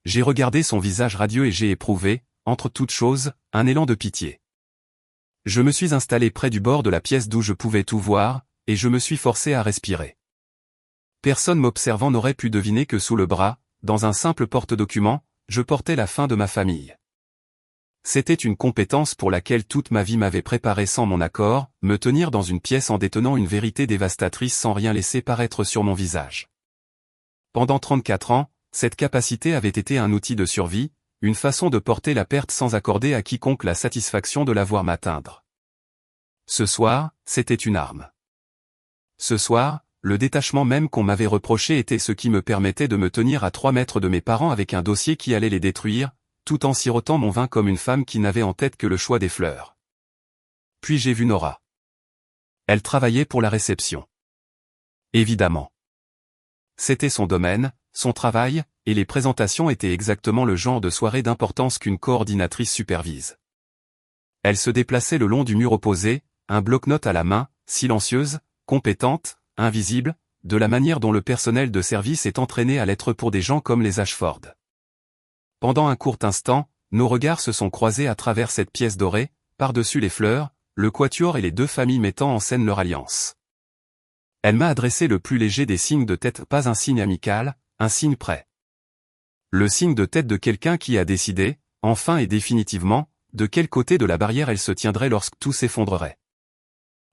J'ai regardé son visage radieux et j'ai éprouvé, entre toutes choses, un élan de pitié. Je me suis installé près du bord de la pièce d'où je pouvais tout voir, et je me suis forcé à respirer. Personne m'observant n'aurait pu deviner que sous le bras, dans un simple porte-document, je portais la fin de ma famille. C'était une compétence pour laquelle toute ma vie m'avait préparé sans mon accord, me tenir dans une pièce en détenant une vérité dévastatrice sans rien laisser paraître sur mon visage. Pendant 34 ans, cette capacité avait été un outil de survie, une façon de porter la perte sans accorder à quiconque la satisfaction de la voir m'atteindre. Ce soir, c'était une arme. Ce soir, le détachement même qu'on m'avait reproché était ce qui me permettait de me tenir à 3 mètres de mes parents avec un dossier qui allait les détruire, tout en sirotant mon vin comme une femme qui n'avait en tête que le choix des fleurs. Puis j'ai vu Nora. Elle travaillait pour la réception. Évidemment. C'était son domaine, son travail, et les présentations étaient exactement le genre de soirée d'importance qu'une coordinatrice supervise. Elle se déplaçait le long du mur opposé, un bloc-notes à la main, silencieuse, compétente, invisible, de la manière dont le personnel de service est entraîné à l'être pour des gens comme les Ashford. Pendant un court instant, nos regards se sont croisés à travers cette pièce dorée, par-dessus les fleurs, le quatuor et les 2 familles mettant en scène leur alliance. Elle m'a adressé le plus léger des signes de tête, pas un signe amical, un signe prêt. Le signe de tête de quelqu'un qui a décidé, enfin et définitivement, de quel côté de la barrière elle se tiendrait lorsque tout s'effondrerait.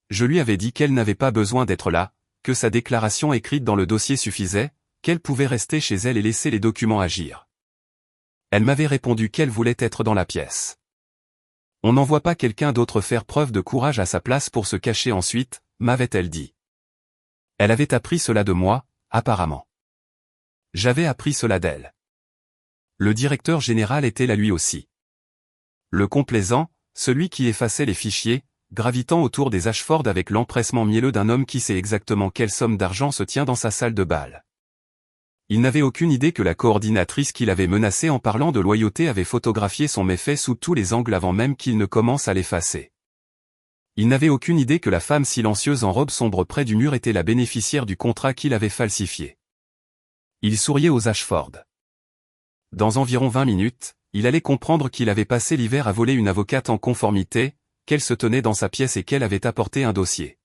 Je lui avais dit qu'elle n'avait pas besoin d'être là, que sa déclaration écrite dans le dossier suffisait, qu'elle pouvait rester chez elle et laisser les documents agir. Elle m'avait répondu qu'elle voulait être dans la pièce. On n'en voit pas quelqu'un d'autre faire preuve de courage à sa place pour se cacher ensuite, m'avait-elle dit. Elle avait appris cela de moi, apparemment. J'avais appris cela d'elle. Le directeur général était là lui aussi. Le complaisant, celui qui effaçait les fichiers, gravitant autour des Ashford avec l'empressement mielleux d'un homme qui sait exactement quelle somme d'argent se tient dans sa salle de bal. Il n'avait aucune idée que la coordinatrice qu'il avait menacée en parlant de loyauté avait photographié son méfait sous tous les angles avant même qu'il ne commence à l'effacer. Il n'avait aucune idée que la femme silencieuse en robe sombre près du mur était la bénéficiaire du contrat qu'il avait falsifié. Il souriait aux Ashford. Dans environ 20 minutes, il allait comprendre qu'il avait passé l'hiver à voler une avocate en conformité, qu'elle se tenait dans sa pièce et qu'elle avait apporté un dossier.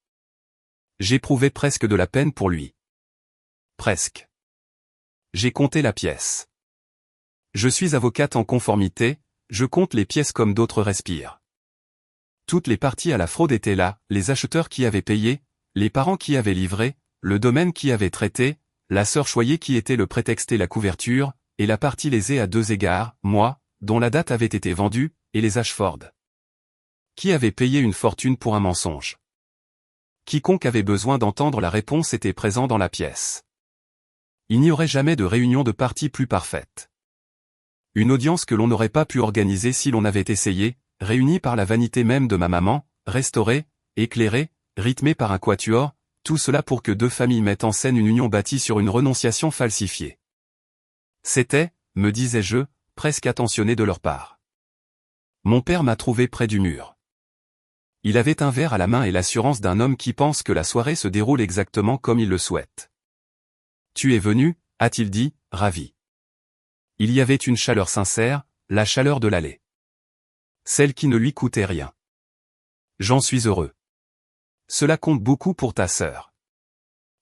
J'éprouvais presque de la peine pour lui. Presque. J'ai compté la pièce. Je suis avocate en conformité, je compte les pièces comme d'autres respirent. Toutes les parties à la fraude étaient là, les acheteurs qui avaient payé, les parents qui avaient livré, le domaine qui avait traité, la sœur choyée qui était le prétexte et la couverture, et la partie lésée à 2 égards, moi, dont la date avait été vendue, et les Ashford. Qui avait payé une fortune pour un mensonge? Quiconque avait besoin d'entendre la réponse était présent dans la pièce. Il n'y aurait jamais de réunion de parties plus parfaite. Une audience que l'on n'aurait pas pu organiser si l'on avait essayé, réunie par la vanité même de ma maman, restaurée, éclairée, rythmée par un quatuor, tout cela pour que 2 familles mettent en scène une union bâtie sur une renonciation falsifiée. C'était, me disais-je, presque attentionné de leur part. Mon père m'a trouvé près du mur. Il avait un verre à la main et l'assurance d'un homme qui pense que la soirée se déroule exactement comme il le souhaite. « Tu es venu » a-t-il dit, ravi. Il y avait une chaleur sincère, la chaleur de l'allée. Celle qui ne lui coûtait rien. J'en suis heureux. Cela compte beaucoup pour ta sœur.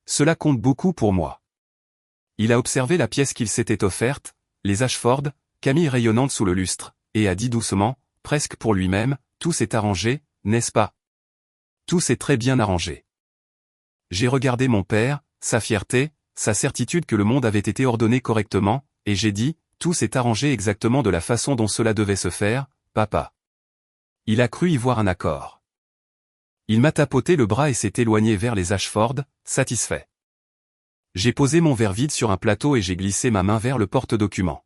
Cela compte beaucoup pour moi. Il a observé la pièce qu'il s'était offerte, les Ashford, Camille rayonnante sous le lustre, et a dit doucement, presque pour lui-même, tout s'est arrangé, n'est-ce pas? Tout s'est très bien arrangé. J'ai regardé mon père, sa fierté, sa certitude que le monde avait été ordonné correctement, et j'ai dit, tout s'est arrangé exactement de la façon dont cela devait se faire, papa. Il a cru y voir un accord. Il m'a tapoté le bras et s'est éloigné vers les Ashford, satisfait. J'ai posé mon verre vide sur un plateau et j'ai glissé ma main vers le porte-document.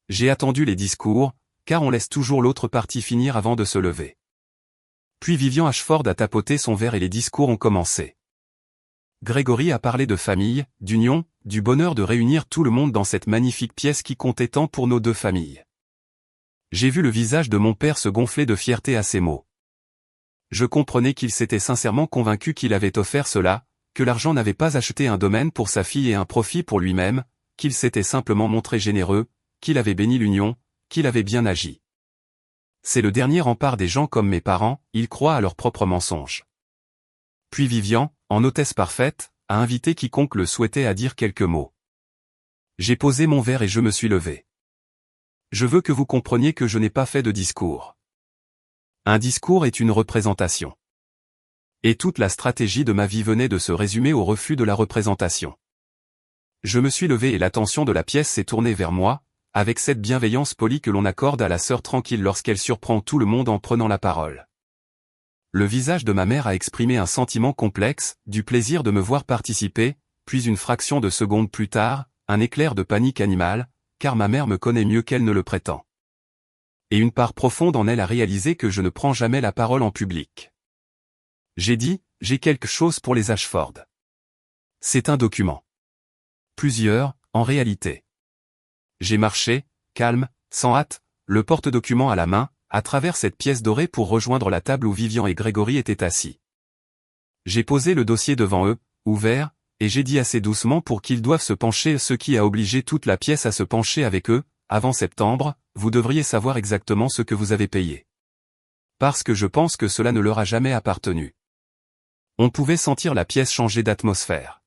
J'ai attendu les discours, car on laisse toujours l'autre partie finir avant de se lever. Puis Vivian Ashford a tapoté son verre et les discours ont commencé. Grégory a parlé de famille, d'union, du bonheur de réunir tout le monde dans cette magnifique pièce qui comptait tant pour nos 2 familles. J'ai vu le visage de mon père se gonfler de fierté à ces mots. Je comprenais qu'il s'était sincèrement convaincu qu'il avait offert cela, que l'argent n'avait pas acheté un domaine pour sa fille et un profit pour lui-même, qu'il s'était simplement montré généreux, qu'il avait béni l'union, qu'il avait bien agi. C'est le dernier rempart des gens comme mes parents, ils croient à leurs propres mensonges. Puis Vivian, en hôtesse parfaite, a invité quiconque le souhaitait à dire quelques mots. J'ai posé mon verre et je me suis levé. Je veux que vous compreniez que je n'ai pas fait de discours. Un discours est une représentation. Et toute la stratégie de ma vie venait de se résumer au refus de la représentation. Je me suis levé et l'attention de la pièce s'est tournée vers moi, avec cette bienveillance polie que l'on accorde à la sœur tranquille lorsqu'elle surprend tout le monde en prenant la parole. Le visage de ma mère a exprimé un sentiment complexe, du plaisir de me voir participer, puis une fraction de seconde plus tard, un éclair de panique animale, car ma mère me connaît mieux qu'elle ne le prétend. Et une part profonde en elle a réalisé que je ne prends jamais la parole en public. J'ai dit, j'ai quelque chose pour les Ashford. C'est un document. Plusieurs, en réalité. J'ai marché, calme, sans hâte, le porte-document à la main, à travers cette pièce dorée pour rejoindre la table où Vivian et Grégory étaient assis. J'ai posé le dossier devant eux, ouvert, et j'ai dit assez doucement pour qu'ils doivent se pencher, ce qui a obligé toute la pièce à se pencher avec eux. Avant septembre, vous devriez savoir exactement ce que vous avez payé. Parce que je pense que cela ne leur a jamais appartenu. On pouvait sentir la pièce changer d'atmosphère.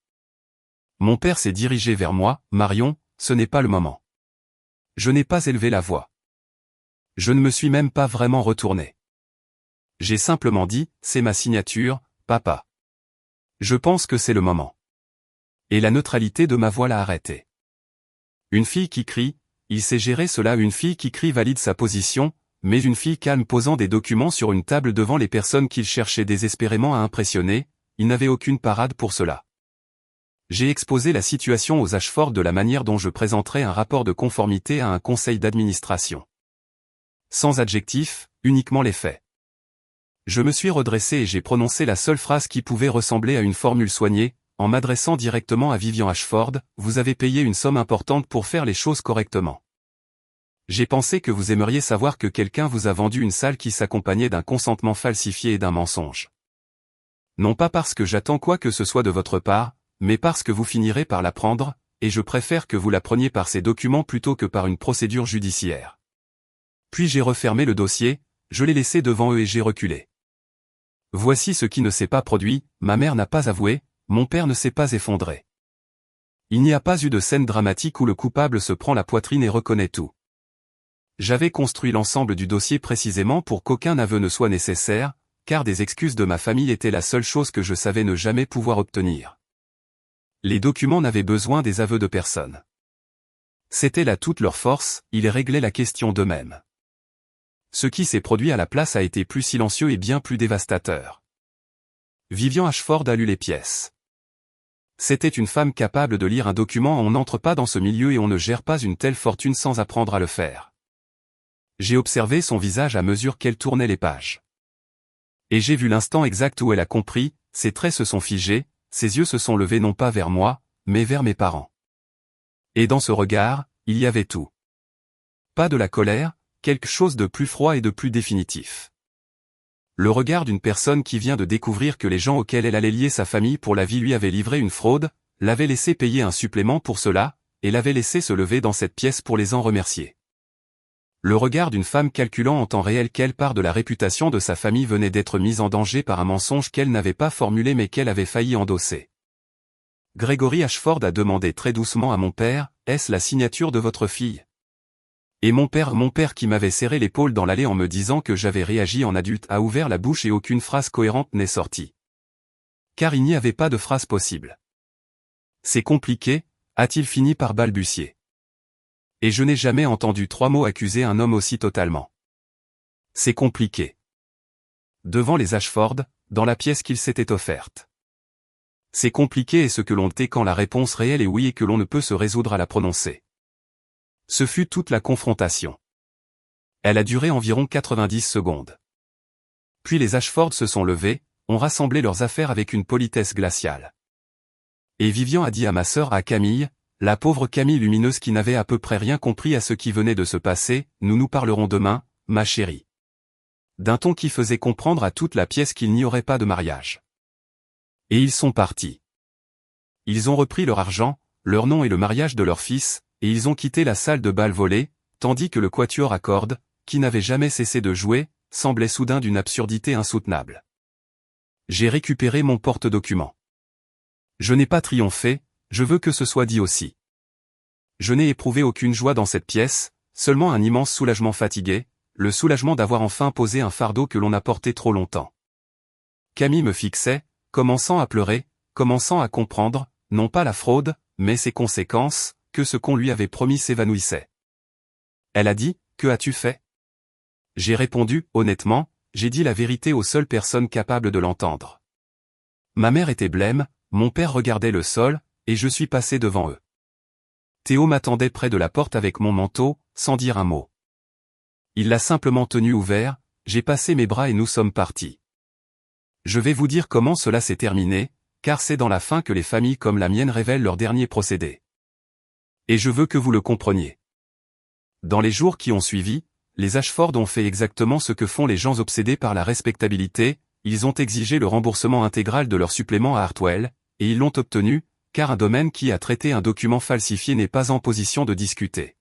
Mon père s'est dirigé vers moi, Marion, ce n'est pas le moment. Je n'ai pas élevé la voix. Je ne me suis même pas vraiment retourné. J'ai simplement dit, c'est ma signature, papa. Je pense que c'est le moment. Et la neutralité de ma voix l'a arrêté. Une fille qui crie, il sait gérer cela, une fille qui crie valide sa position, mais une fille calme posant des documents sur une table devant les personnes qu'il cherchait désespérément à impressionner, il n'avait aucune parade pour cela. J'ai exposé la situation aux Ashford de la manière dont je présenterais un rapport de conformité à un conseil d'administration. Sans adjectif, uniquement les faits. Je me suis redressé et j'ai prononcé la seule phrase qui pouvait ressembler à une formule soignée, en m'adressant directement à Vivian Ashford, vous avez payé une somme importante pour faire les choses correctement. J'ai pensé que vous aimeriez savoir que quelqu'un vous a vendu une salle qui s'accompagnait d'un consentement falsifié et d'un mensonge. Non pas parce que j'attends quoi que ce soit de votre part, mais parce que vous finirez par la prendre, et je préfère que vous la preniez par ces documents plutôt que par une procédure judiciaire. Puis j'ai refermé le dossier, je l'ai laissé devant eux et j'ai reculé. Voici ce qui ne s'est pas produit, ma mère n'a pas avoué, mon père ne s'est pas effondré. Il n'y a pas eu de scène dramatique où le coupable se prend la poitrine et reconnaît tout. J'avais construit l'ensemble du dossier précisément pour qu'aucun aveu ne soit nécessaire, car des excuses de ma famille étaient la seule chose que je savais ne jamais pouvoir obtenir. Les documents n'avaient besoin des aveux de personne. C'était là toute leur force, ils réglaient la question d'eux-mêmes. Ce qui s'est produit à la place a été plus silencieux et bien plus dévastateur. Vivian Ashford a lu les pièces. C'était une femme capable de lire un document, on n'entre pas dans ce milieu et on ne gère pas une telle fortune sans apprendre à le faire. J'ai observé son visage à mesure qu'elle tournait les pages. Et j'ai vu l'instant exact où elle a compris, ses traits se sont figés, ses yeux se sont levés non pas vers moi, mais vers mes parents. Et dans ce regard, il y avait tout. Pas de la colère, quelque chose de plus froid et de plus définitif. Le regard d'une personne qui vient de découvrir que les gens auxquels elle allait lier sa famille pour la vie lui avaient livré une fraude, l'avaient laissé payer un supplément pour cela, et l'avaient laissé se lever dans cette pièce pour les en remercier. Le regard d'une femme calculant en temps réel quelle part de la réputation de sa famille venait d'être mise en danger par un mensonge qu'elle n'avait pas formulé mais qu'elle avait failli endosser. Grégory Ashford a demandé très doucement à mon père, est-ce la signature de votre fille ? Et mon père qui m'avait serré l'épaule dans l'allée en me disant que j'avais réagi en adulte a ouvert la bouche et aucune phrase cohérente n'est sortie. Car il n'y avait pas de phrase possible. C'est compliqué, a-t-il fini par balbutier. Et je n'ai jamais entendu 3 mots accuser un homme aussi totalement. C'est compliqué. Devant les Ashford, dans la pièce qu'il s'était offerte. C'est compliqué et ce que l'on tait quand la réponse réelle est oui et que l'on ne peut se résoudre à la prononcer. Ce fut toute la confrontation. Elle a duré environ 90 secondes. Puis les Ashford se sont levés, ont rassemblé leurs affaires avec une politesse glaciale. Et Vivian a dit à ma sœur, à Camille, la pauvre Camille lumineuse qui n'avait à peu près rien compris à ce qui venait de se passer, nous nous parlerons demain, ma chérie. D'un ton qui faisait comprendre à toute la pièce qu'il n'y aurait pas de mariage. Et ils sont partis. Ils ont repris leur argent, leur nom et le mariage de leur fils, et ils ont quitté la salle de bal volée, tandis que le quatuor à cordes, qui n'avait jamais cessé de jouer, semblait soudain d'une absurdité insoutenable. J'ai récupéré mon porte-document. Je n'ai pas triomphé, je veux que ce soit dit aussi. Je n'ai éprouvé aucune joie dans cette pièce, seulement un immense soulagement fatigué, le soulagement d'avoir enfin posé un fardeau que l'on a porté trop longtemps. Camille me fixait, commençant à pleurer, commençant à comprendre, non pas la fraude, mais ses conséquences, que ce qu'on lui avait promis s'évanouissait. Elle a dit, « Que as-tu fait ?» J'ai répondu, honnêtement, j'ai dit la vérité aux seules personnes capables de l'entendre. Ma mère était blême, mon père regardait le sol, et je suis passé devant eux. Théo m'attendait près de la porte avec mon manteau, sans dire un mot. Il l'a simplement tenu ouvert, j'ai passé mes bras et nous sommes partis. Je vais vous dire comment cela s'est terminé, car c'est dans la fin que les familles comme la mienne révèlent leur dernier procédé. Et je veux que vous le compreniez. Dans les jours qui ont suivi, les Ashford ont fait exactement ce que font les gens obsédés par la respectabilité, ils ont exigé le remboursement intégral de leur supplément à Hartwell, et ils l'ont obtenu, car un domaine qui a traité un document falsifié n'est pas en position de discuter.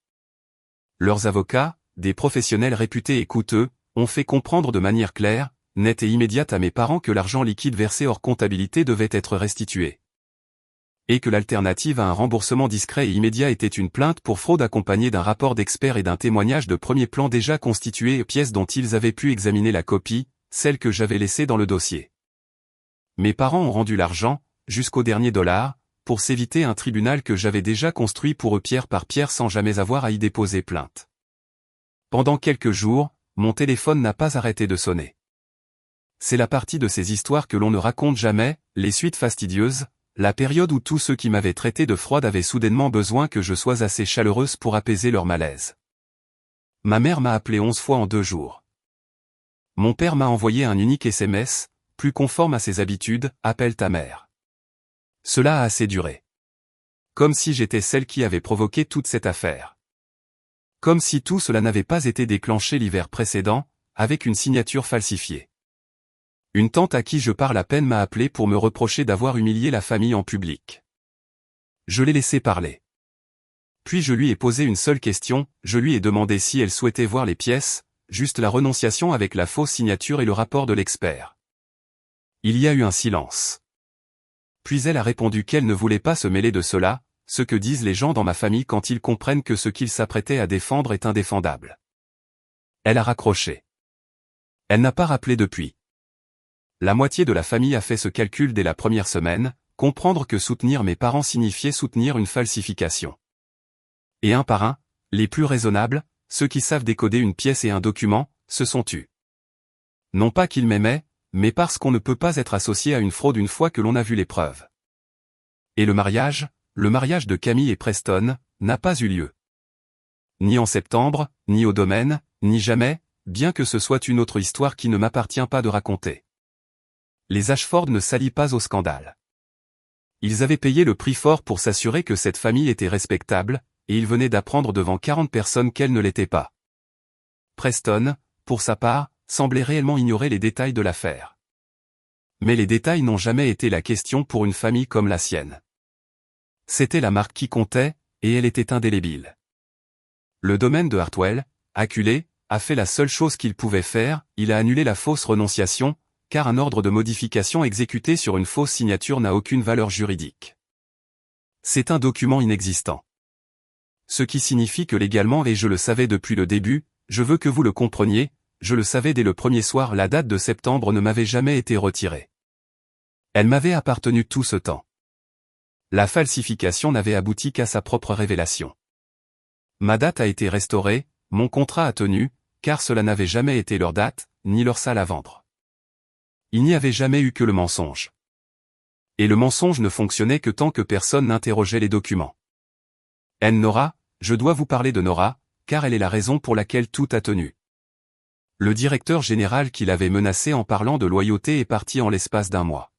Leurs avocats, des professionnels réputés et coûteux, ont fait comprendre de manière claire, nette et immédiate à mes parents que l'argent liquide versé hors comptabilité devait être restitué. Et que l'alternative à un remboursement discret et immédiat était une plainte pour fraude accompagnée d'un rapport d'expert et d'un témoignage de premier plan déjà constitué, pièces dont ils avaient pu examiner la copie, celle que j'avais laissée dans le dossier. Mes parents ont rendu l'argent, jusqu'au dernier dollar, pour s'éviter un tribunal que j'avais déjà construit pour eux pierre par pierre sans jamais avoir à y déposer plainte. Pendant quelques jours, mon téléphone n'a pas arrêté de sonner. C'est la partie de ces histoires que l'on ne raconte jamais, les suites fastidieuses, la période où tous ceux qui m'avaient traité de froide avaient soudainement besoin que je sois assez chaleureuse pour apaiser leur malaise. Ma mère m'a appelé 11 fois en 2 jours. Mon père m'a envoyé un unique SMS, plus conforme à ses habitudes, « Appelle ta mère ». Cela a assez duré. Comme si j'étais celle qui avait provoqué toute cette affaire. Comme si tout cela n'avait pas été déclenché l'hiver précédent, avec une signature falsifiée. Une tante à qui je parle à peine m'a appelé pour me reprocher d'avoir humilié la famille en public. Je l'ai laissé parler. Puis je lui ai posé une seule question, je lui ai demandé si elle souhaitait voir les pièces, juste la renonciation avec la fausse signature et le rapport de l'expert. Il y a eu un silence. Puis elle a répondu qu'elle ne voulait pas se mêler de cela, ce que disent les gens dans ma famille quand ils comprennent que ce qu'ils s'apprêtaient à défendre est indéfendable. Elle a raccroché. Elle n'a pas rappelé depuis. La moitié de la famille a fait ce calcul dès la première semaine, comprendre que soutenir mes parents signifiait soutenir une falsification. Et un par un, les plus raisonnables, ceux qui savent décoder une pièce et un document, se sont tus. Non pas qu'ils m'aimaient, mais parce qu'on ne peut pas être associé à une fraude une fois que l'on a vu les preuves. Et le mariage de Camille et Preston, n'a pas eu lieu. Ni en septembre, ni au domaine, ni jamais, bien que ce soit une autre histoire qui ne m'appartient pas de raconter. Les Ashford ne s'allient pas au scandale. Ils avaient payé le prix fort pour s'assurer que cette famille était respectable, et ils venaient d'apprendre devant 40 personnes qu'elle ne l'était pas. Preston, pour sa part, semblait réellement ignorer les détails de l'affaire. Mais les détails n'ont jamais été la question pour une famille comme la sienne. C'était la marque qui comptait, et elle était indélébile. Le domaine de Hartwell, acculé, a fait la seule chose qu'il pouvait faire, il a annulé la fausse renonciation, car un ordre de modification exécuté sur une fausse signature n'a aucune valeur juridique. C'est un document inexistant. Ce qui signifie que légalement, et je le savais depuis le début, je veux que vous le compreniez, je le savais dès le premier soir, la date de septembre ne m'avait jamais été retirée. Elle m'avait appartenu tout ce temps. La falsification n'avait abouti qu'à sa propre révélation. Ma date a été restaurée, mon contrat a tenu, car cela n'avait jamais été leur date, ni leur salle à vendre. Il n'y avait jamais eu que le mensonge. Et le mensonge ne fonctionnait que tant que personne n'interrogeait les documents. Nora, je dois vous parler de Nora, car elle est la raison pour laquelle tout a tenu. Le directeur général qui l'avait menacé en parlant de loyauté est parti en l'espace d'1 mois.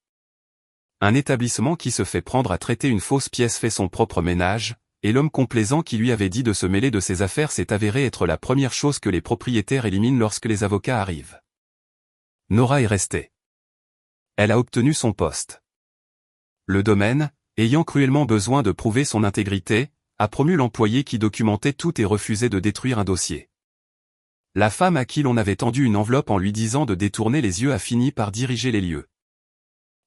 Un établissement qui se fait prendre à traiter une fausse pièce fait son propre ménage, et l'homme complaisant qui lui avait dit de se mêler de ses affaires s'est avéré être la première chose que les propriétaires éliminent lorsque les avocats arrivent. Nora est restée. Elle a obtenu son poste. Le domaine, ayant cruellement besoin de prouver son intégrité, a promu l'employé qui documentait tout et refusait de détruire un dossier. La femme à qui l'on avait tendu une enveloppe en lui disant de détourner les yeux a fini par diriger les lieux.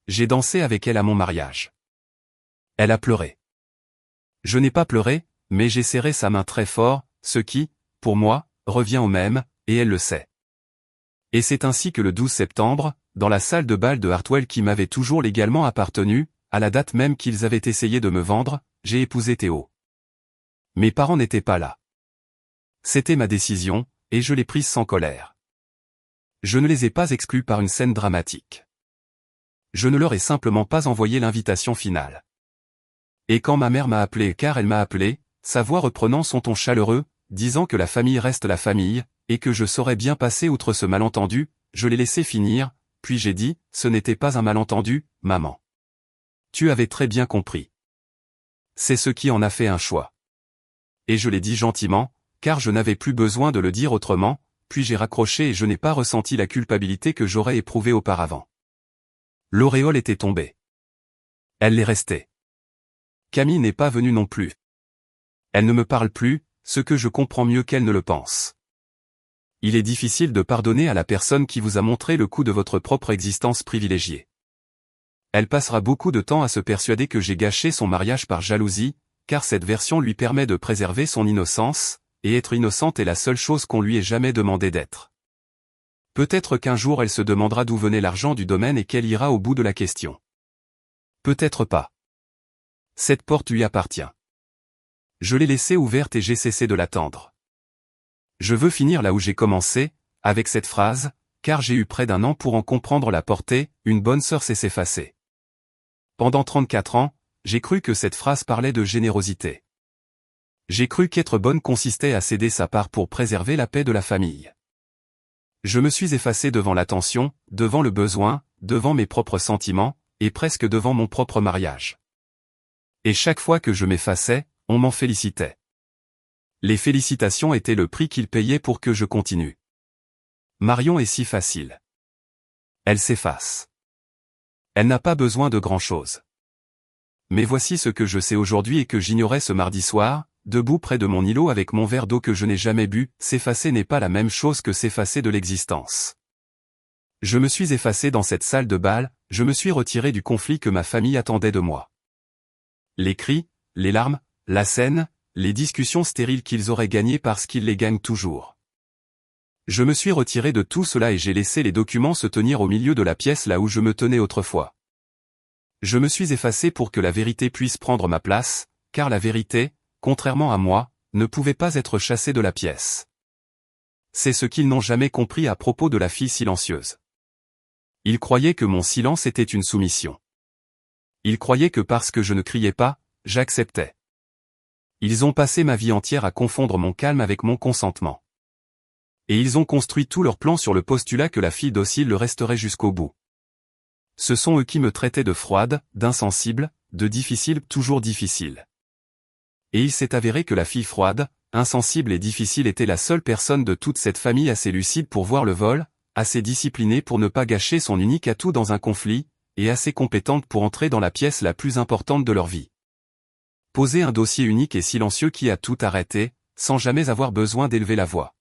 J'ai dansé avec elle à mon mariage. Elle a pleuré. Je n'ai pas pleuré, mais j'ai serré sa main très fort, ce qui, pour moi, revient au même, et elle le sait. Et c'est ainsi que le 12 septembre, dans la salle de bal de Hartwell qui m'avait toujours légalement appartenu, à la date même qu'ils avaient essayé de me vendre, j'ai épousé Théo. Mes parents n'étaient pas là. C'était ma décision, et je l'ai prise sans colère. Je ne les ai pas exclus par une scène dramatique. Je ne leur ai simplement pas envoyé l'invitation finale. Et quand ma mère m'a appelé, car elle m'a appelé, sa voix reprenant son ton chaleureux, disant que la famille reste la famille, et que je saurais bien passer outre ce malentendu, je l'ai laissé finir, puis j'ai dit, ce n'était pas un malentendu, maman. Tu avais très bien compris. C'est ce qui en a fait un choix. Et je l'ai dit gentiment, car je n'avais plus besoin de le dire autrement, puis j'ai raccroché et je n'ai pas ressenti la culpabilité que j'aurais éprouvée auparavant. L'auréole était tombée. Elle l'est restée. Camille n'est pas venue non plus. Elle ne me parle plus, ce que je comprends mieux qu'elle ne le pense. Il est difficile de pardonner à la personne qui vous a montré le coup de votre propre existence privilégiée. Elle passera beaucoup de temps à se persuader que j'ai gâché son mariage par jalousie, car cette version lui permet de préserver son innocence, et être innocente est la seule chose qu'on lui ait jamais demandé d'être. Peut-être qu'un jour elle se demandera d'où venait l'argent du domaine et qu'elle ira au bout de la question. Peut-être pas. Cette porte lui appartient. Je l'ai laissée ouverte et j'ai cessé de l'attendre. Je veux finir là où j'ai commencé, avec cette phrase, car j'ai eu près d'un an pour en comprendre la portée, une bonne sœur sait s'effacer. Pendant 34 ans, j'ai cru que cette phrase parlait de générosité. J'ai cru qu'être bonne consistait à céder sa part pour préserver la paix de la famille. Je me suis effacé devant l'attention, devant le besoin, devant mes propres sentiments, et presque devant mon propre mariage. Et chaque fois que je m'effaçais, on m'en félicitait. Les félicitations étaient le prix qu'il payait pour que je continue. Marion est si facile. Elle s'efface. Elle n'a pas besoin de grand-chose. Mais voici ce que je sais aujourd'hui et que j'ignorais ce mardi soir, debout près de mon îlot avec mon verre d'eau que je n'ai jamais bu, s'effacer n'est pas la même chose que s'effacer de l'existence. Je me suis effacé dans cette salle de bal, je me suis retiré du conflit que ma famille attendait de moi. Les cris, les larmes, la scène, les discussions stériles qu'ils auraient gagnées parce qu'ils les gagnent toujours. Je me suis retiré de tout cela et j'ai laissé les documents se tenir au milieu de la pièce là où je me tenais autrefois. Je me suis effacé pour que la vérité puisse prendre ma place, car la vérité, contrairement à moi, ne pouvait pas être chassée de la pièce. C'est ce qu'ils n'ont jamais compris à propos de la fille silencieuse. Ils croyaient que mon silence était une soumission. Ils croyaient que parce que je ne criais pas, j'acceptais. Ils ont passé ma vie entière à confondre mon calme avec mon consentement. Et ils ont construit tout leur plan sur le postulat que la fille docile le resterait jusqu'au bout. Ce sont eux qui me traitaient de froide, d'insensible, de difficile, toujours difficile. Et il s'est avéré que la fille froide, insensible et difficile était la seule personne de toute cette famille assez lucide pour voir le vol, assez disciplinée pour ne pas gâcher son unique atout dans un conflit, et assez compétente pour entrer dans la pièce la plus importante de leur vie. Poser un dossier unique et silencieux qui a tout arrêté, sans jamais avoir besoin d'élever la voix.